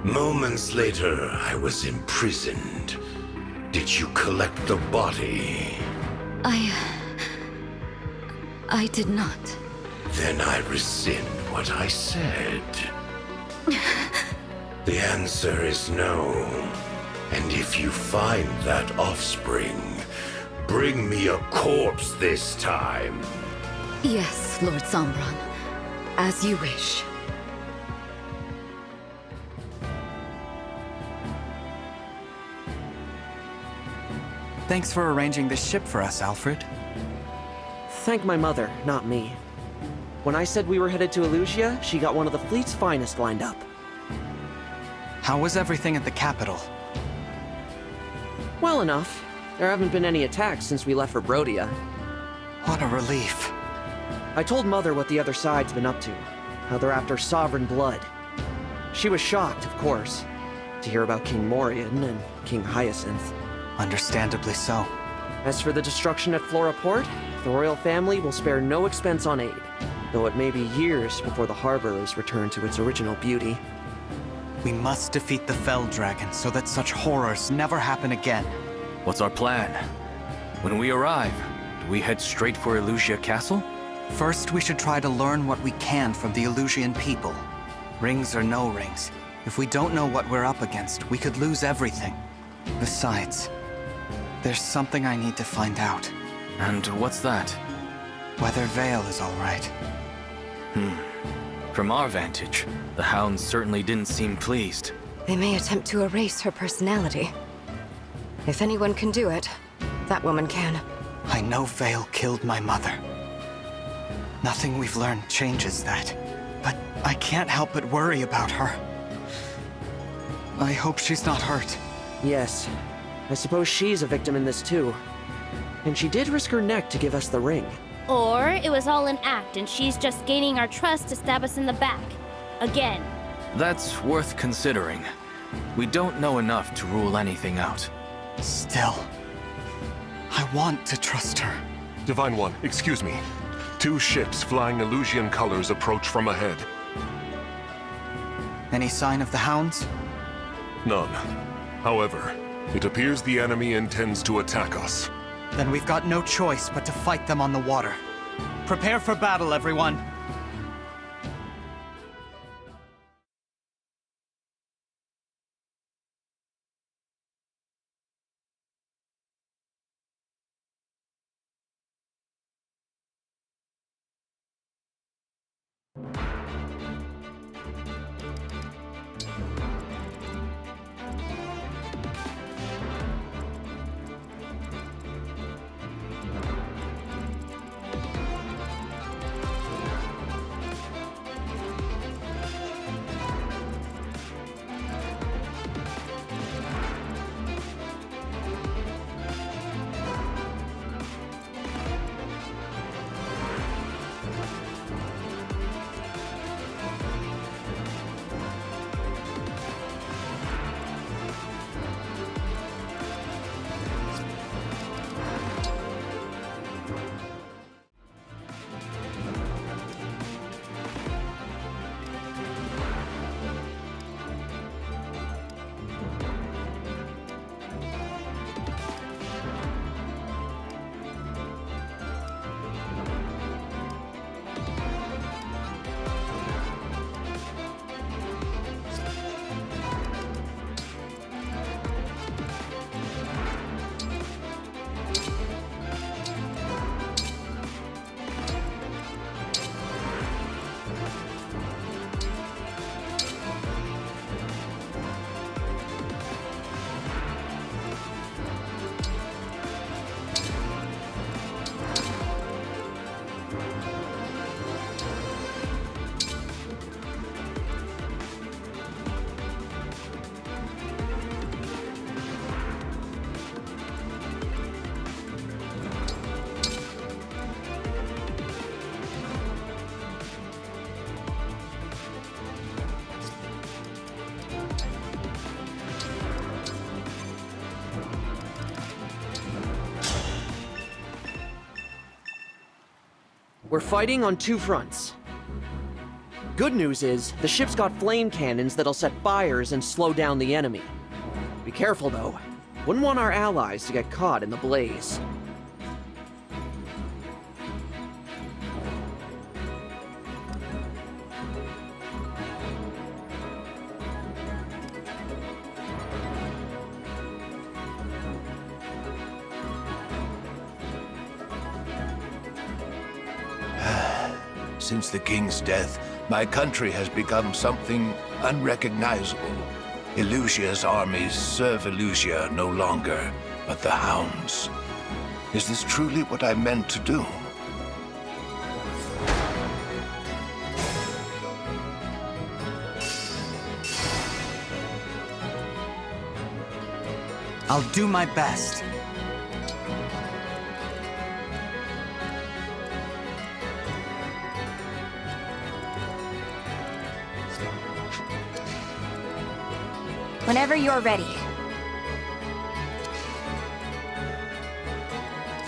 Moments later, I was imprisoned. Did you collect the body? I did not. Then I rescind what I said. The answer is no. And if you find that offspring, bring me a corpse this time. Yes, Lord Sombron. As you wish. Thanks for arranging this ship for us, Alfred. Thank my mother, not me. When I said we were headed to Élusia, she got one of the fleet's finest lined up. How was everything at the capital? Well enough. There haven't been any attacks since we left for Brodia. What a relief. I told Mother what the other side's been up to. How they're after sovereign blood. She was shocked, of course, to hear about King Morian and King Hyacinth. Understandably so. As for the destruction at Flora Port, the royal family will spare no expense on aid, though it may be years before the harbor is returned to its original beauty. We must defeat the Fell Dragon so that such horrors never happen again. What's our plan? When we arrive, do we head straight for Élusia Castle? First, we should try to learn what we can from the Élusian people. Rings or no rings, if we don't know what we're up against, we could lose everything. Besides, there's something I need to find out. And what's that? Whether Veyla is all right. From our vantage, the hounds certainly didn't seem pleased. They may attempt to erase her personality. If anyone can do it, that woman can. I know Veyla killed my mother. Nothing we've learned changes that. But I can't help but worry about her. I hope she's not hurt. Yes. I suppose she's a victim in this too. And she did risk her neck to give us the ring. Or it was all an act and she's just gaining our trust to stab us in the back. Again. That's worth considering. We don't know enough to rule anything out. Still, I want to trust her. Divine One, excuse me. 2 ships flying Élusian colors approach from ahead. Any sign of the hounds? None. However, it appears the enemy intends to attack us. Then we've got no choice but to fight them on the water. Prepare for battle, everyone. We're fighting on two fronts. Good news is, the ship's got flame cannons that'll set fires and slow down the enemy. Be careful though. Wouldn't want our allies to get caught in the blaze. Since the king's death, my country has become something unrecognizable. Élusia's armies serve Élusia no longer, but the hounds. Is this truly what I meant to do? I'll do my best. Whenever you're ready.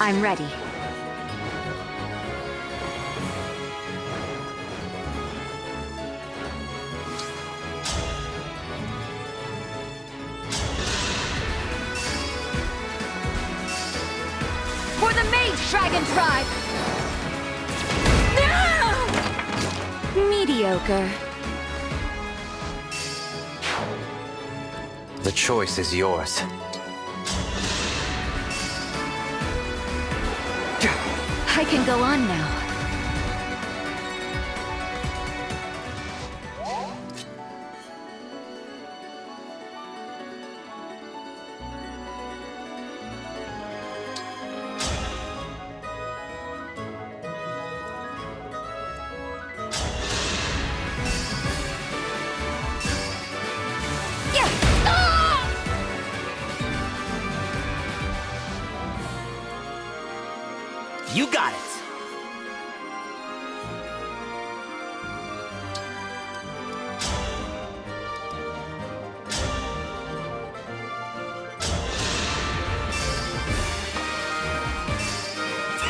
I'm ready. For the Mage Dragon Tribe! No! Mediocre. The choice is yours. I can go on now. You got it!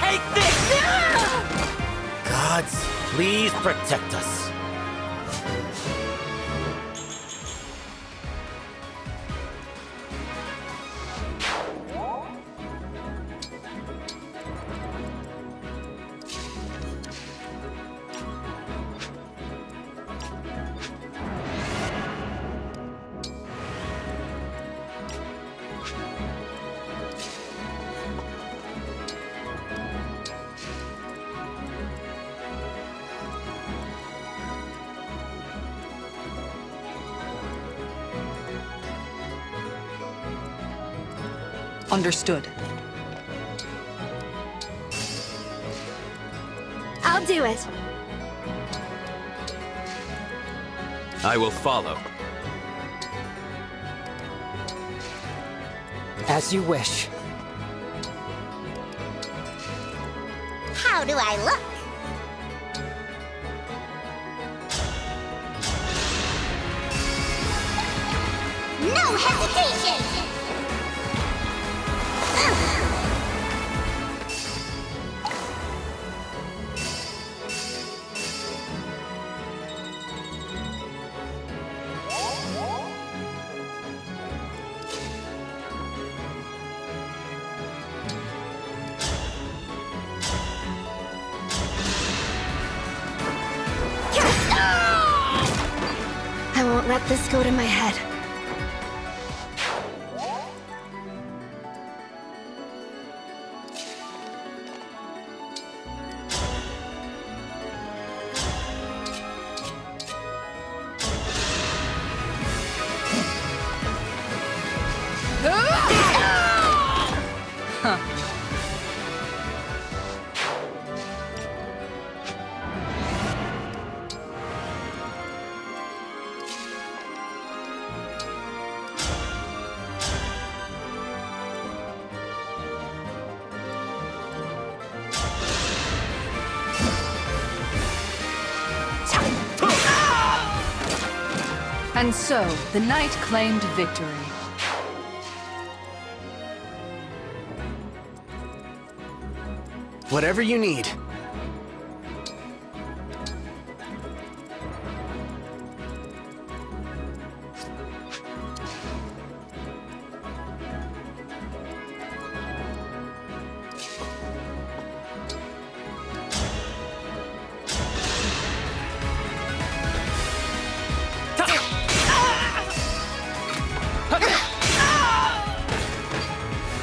Take this! Gods, please protect us. Understood. I'll do it. I will follow. As you wish. How do I look? No hesitation! I won't let this go to my head. And so, the knight claimed victory. Whatever you need.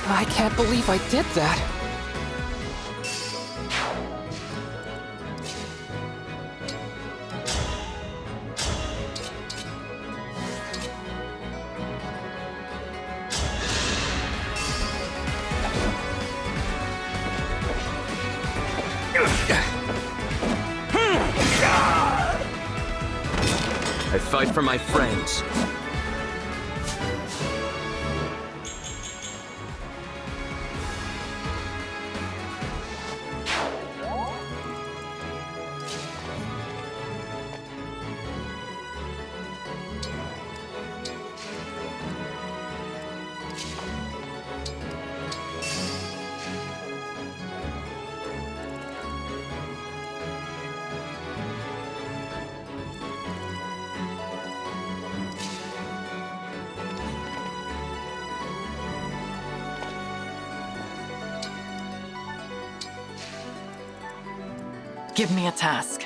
I can't believe I did that. I fight for my friends. Give me a task.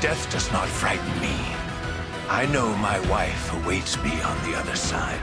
Death does not frighten me. I know my wife awaits me on the other side.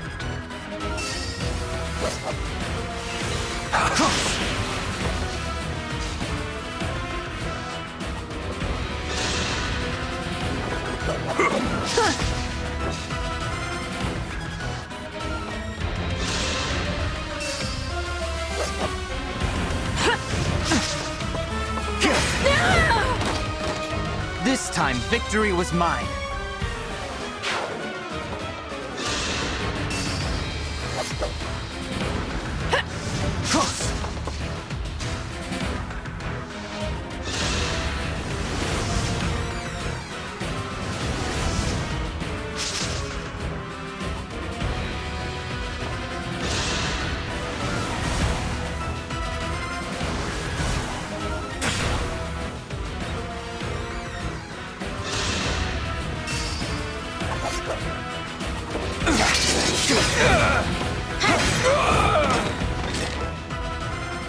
This time, victory was mine.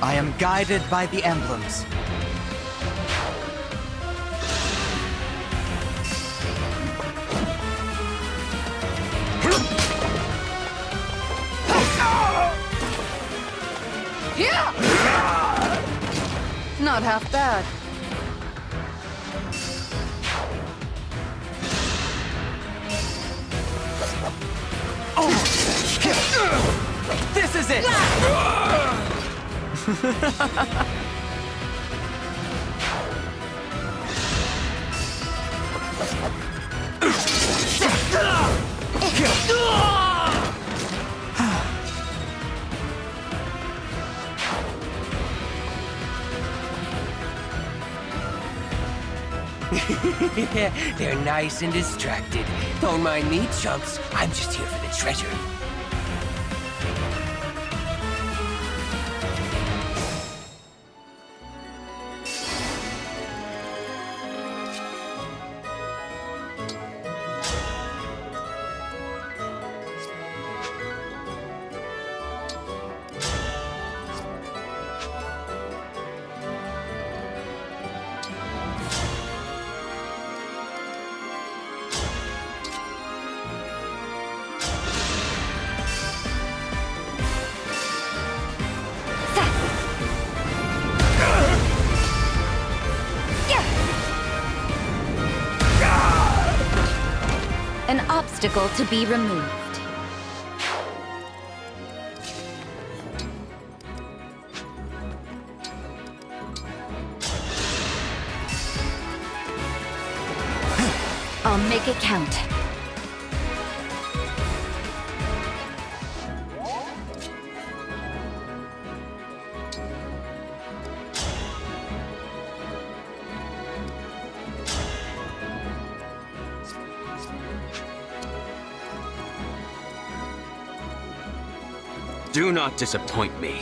I am guided by the emblems. not half bad. This is it! They're nice and distracted. Don't mind me, chumps. I'm just here for the treasure. An obstacle to be removed. I'll make it count. Do not disappoint me.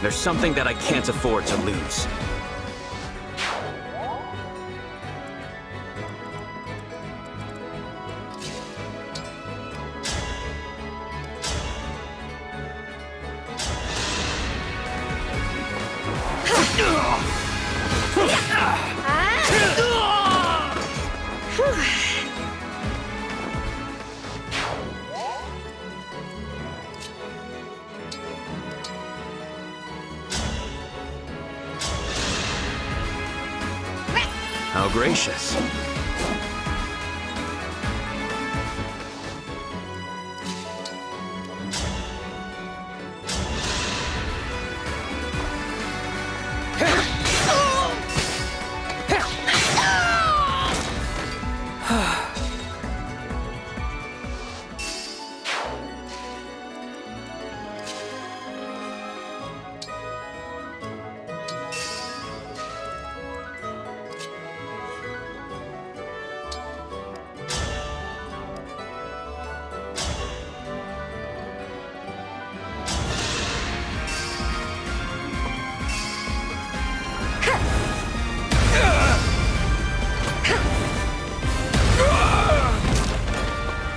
There's something that I can't afford to lose. How gracious.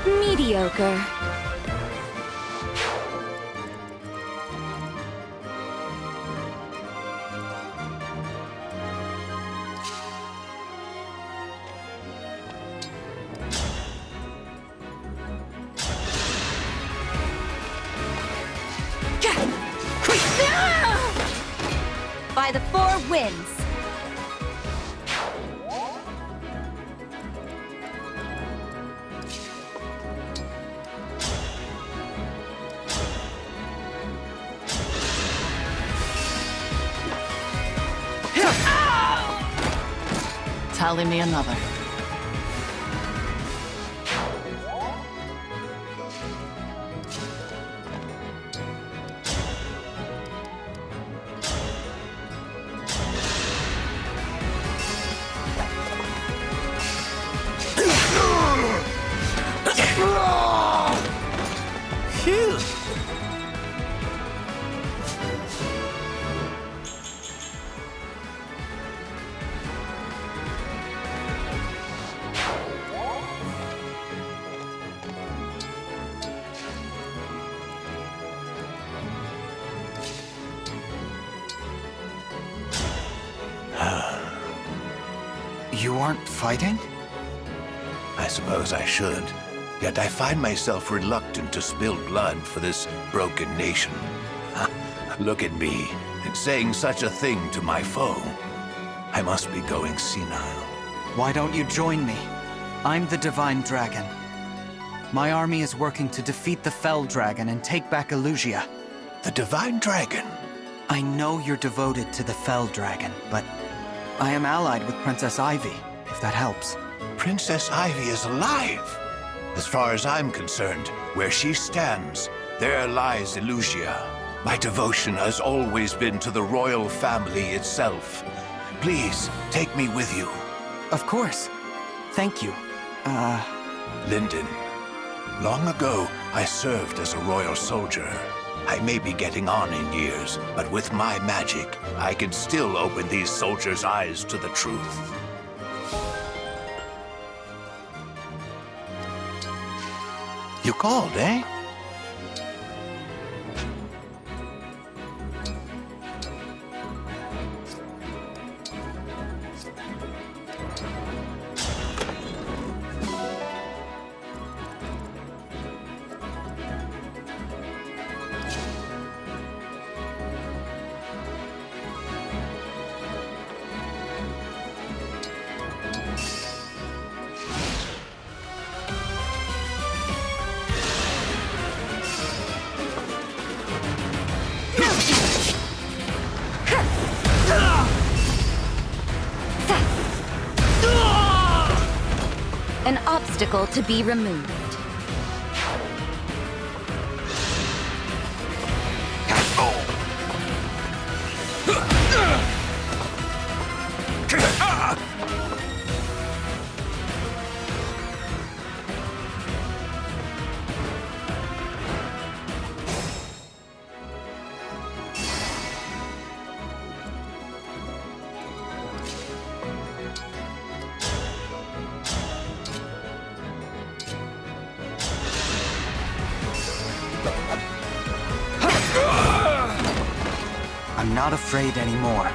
Mediocre. By the 4 winds. Tally me another. Phew. You aren't fighting? I suppose I should. Yet I find myself reluctant to spill blood for this broken nation. Look at me, saying such a thing to my foe. I must be going senile. Why don't you join me? I'm the Divine Dragon. My army is working to defeat the Fell Dragon and take back Élusia. The Divine Dragon? I know you're devoted to the Fell Dragon, but I am allied with Princess Ivy, if that helps. Princess Ivy is alive! As far as I'm concerned, where she stands, there lies Élusia. My devotion has always been to the royal family itself. Please, take me with you. Of course. Thank you. Linden. Long ago, I served as a royal soldier. I may be getting on in years, but with my magic, I can still open these soldiers' eyes to the truth. You called, eh? An obstacle to be removed. I'm not afraid anymore.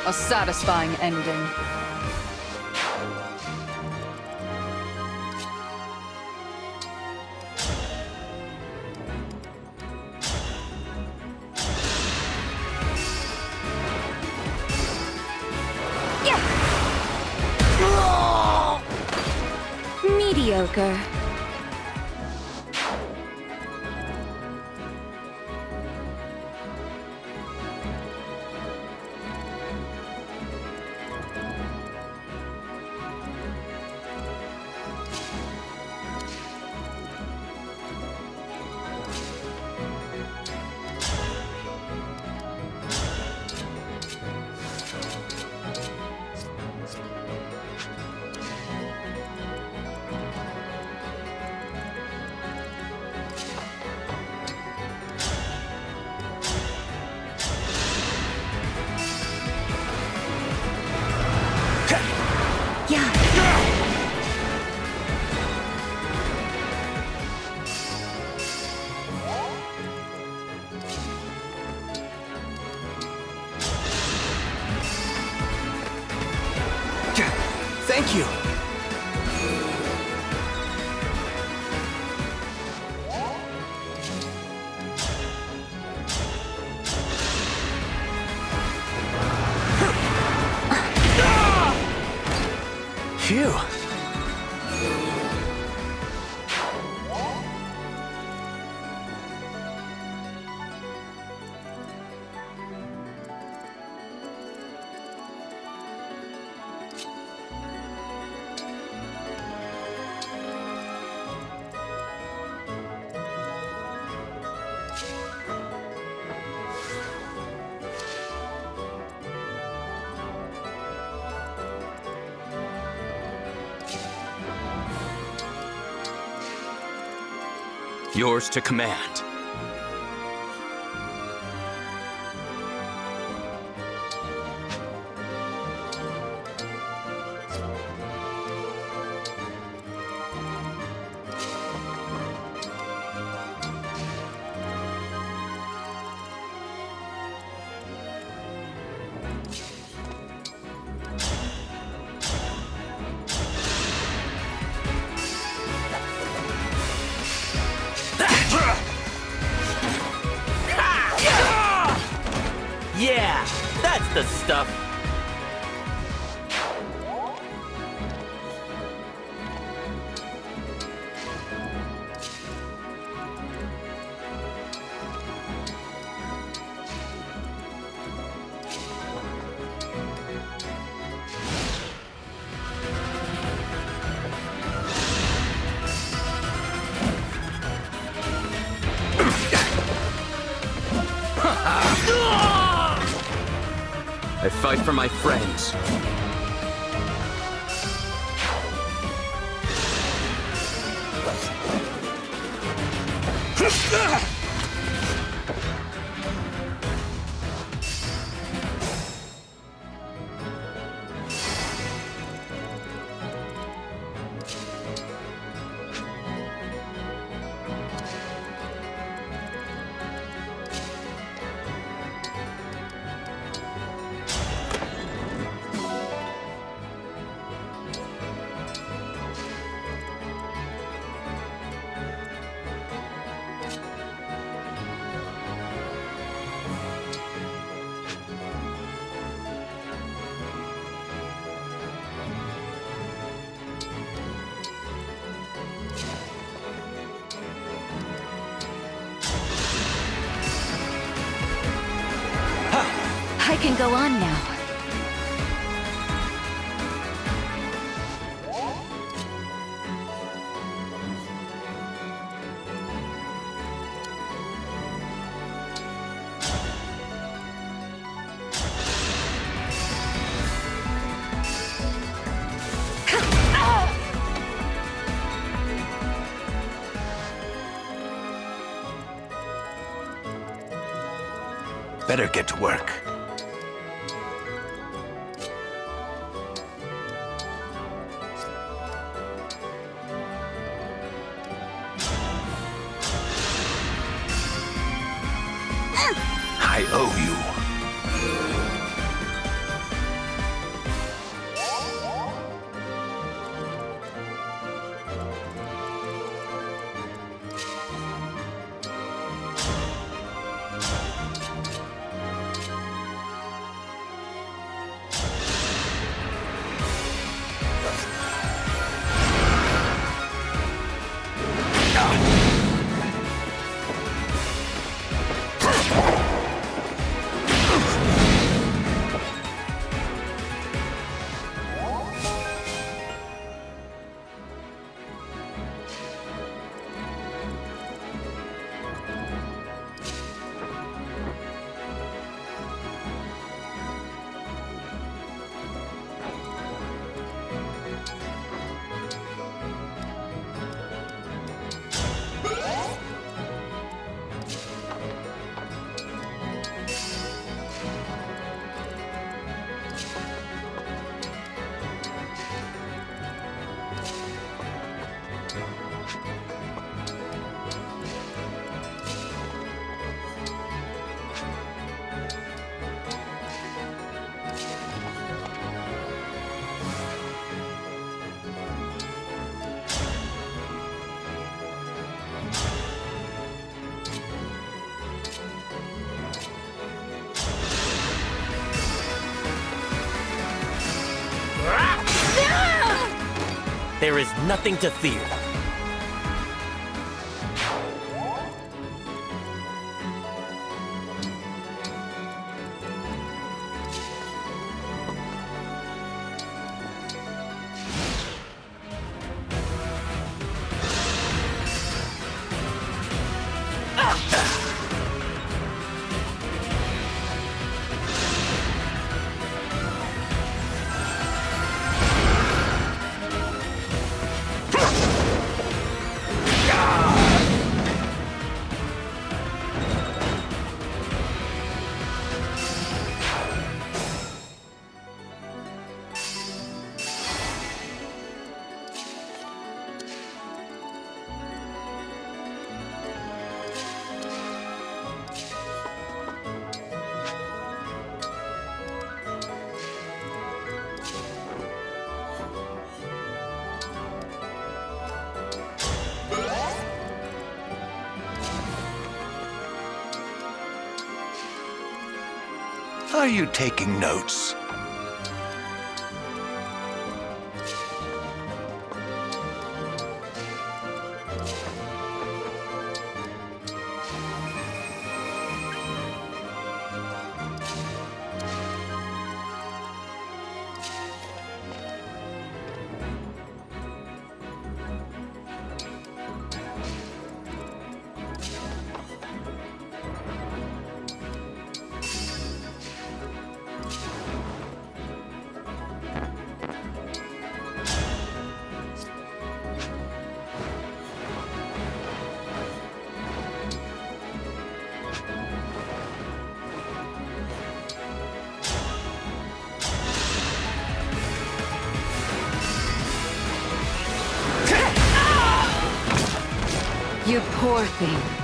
A satisfying ending. Mediocre. Thank you! Phew! Yours to command. Yeah, that's the stuff. I fight for my friends. I can go on now. Better get to work. I owe you. There is nothing to fear. Are you taking notes? You poor thing.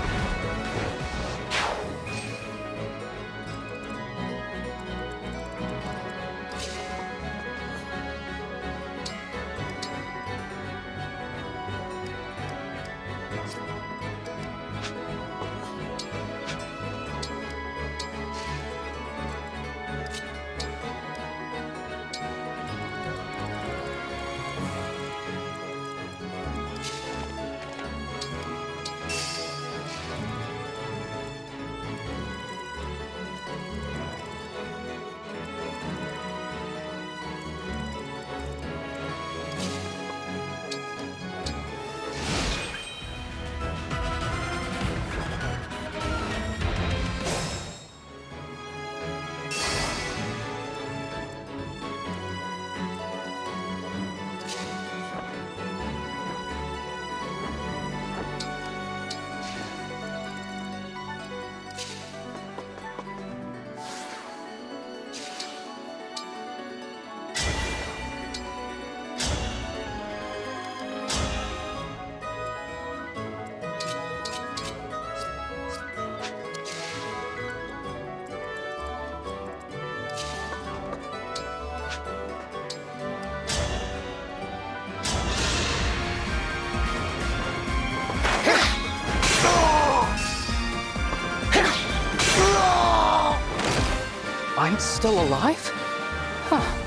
I'm still alive? Huh.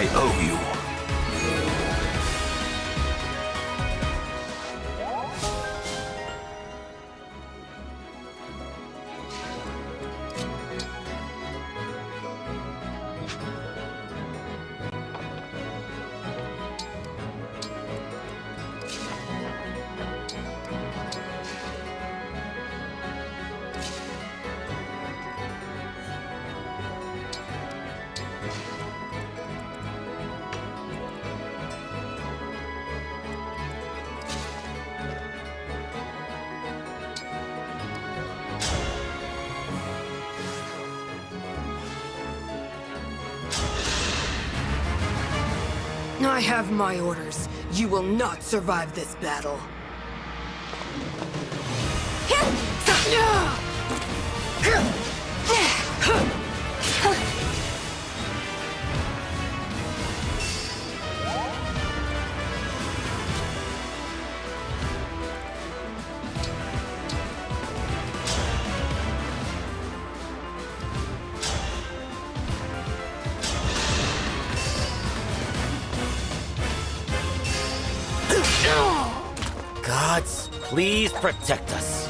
I owe you. I have my orders. You will not survive this battle. Gods, please protect us.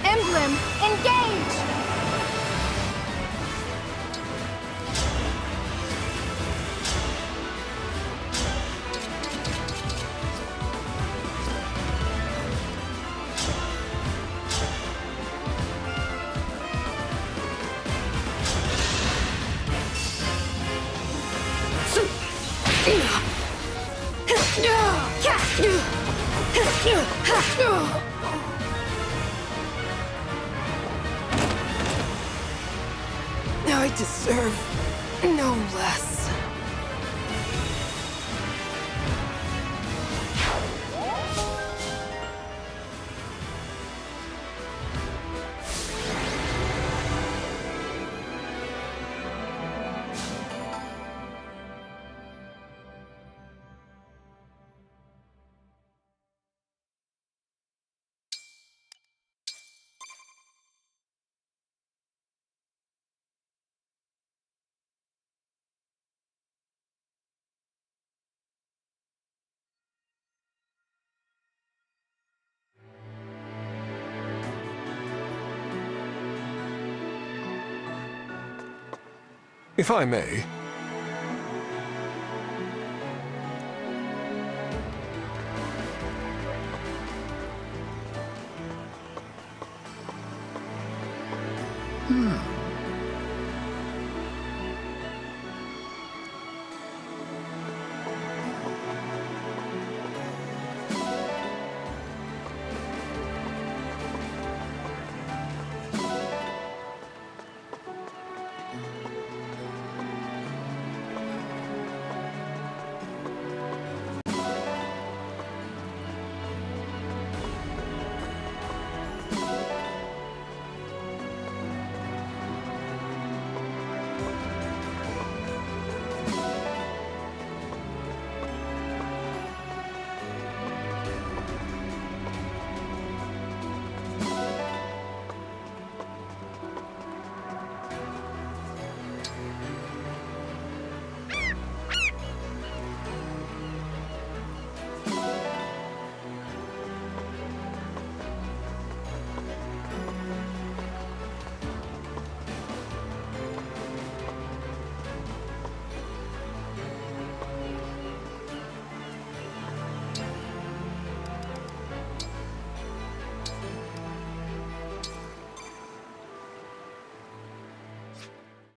Emblem, engage! I deserve no less. If I may.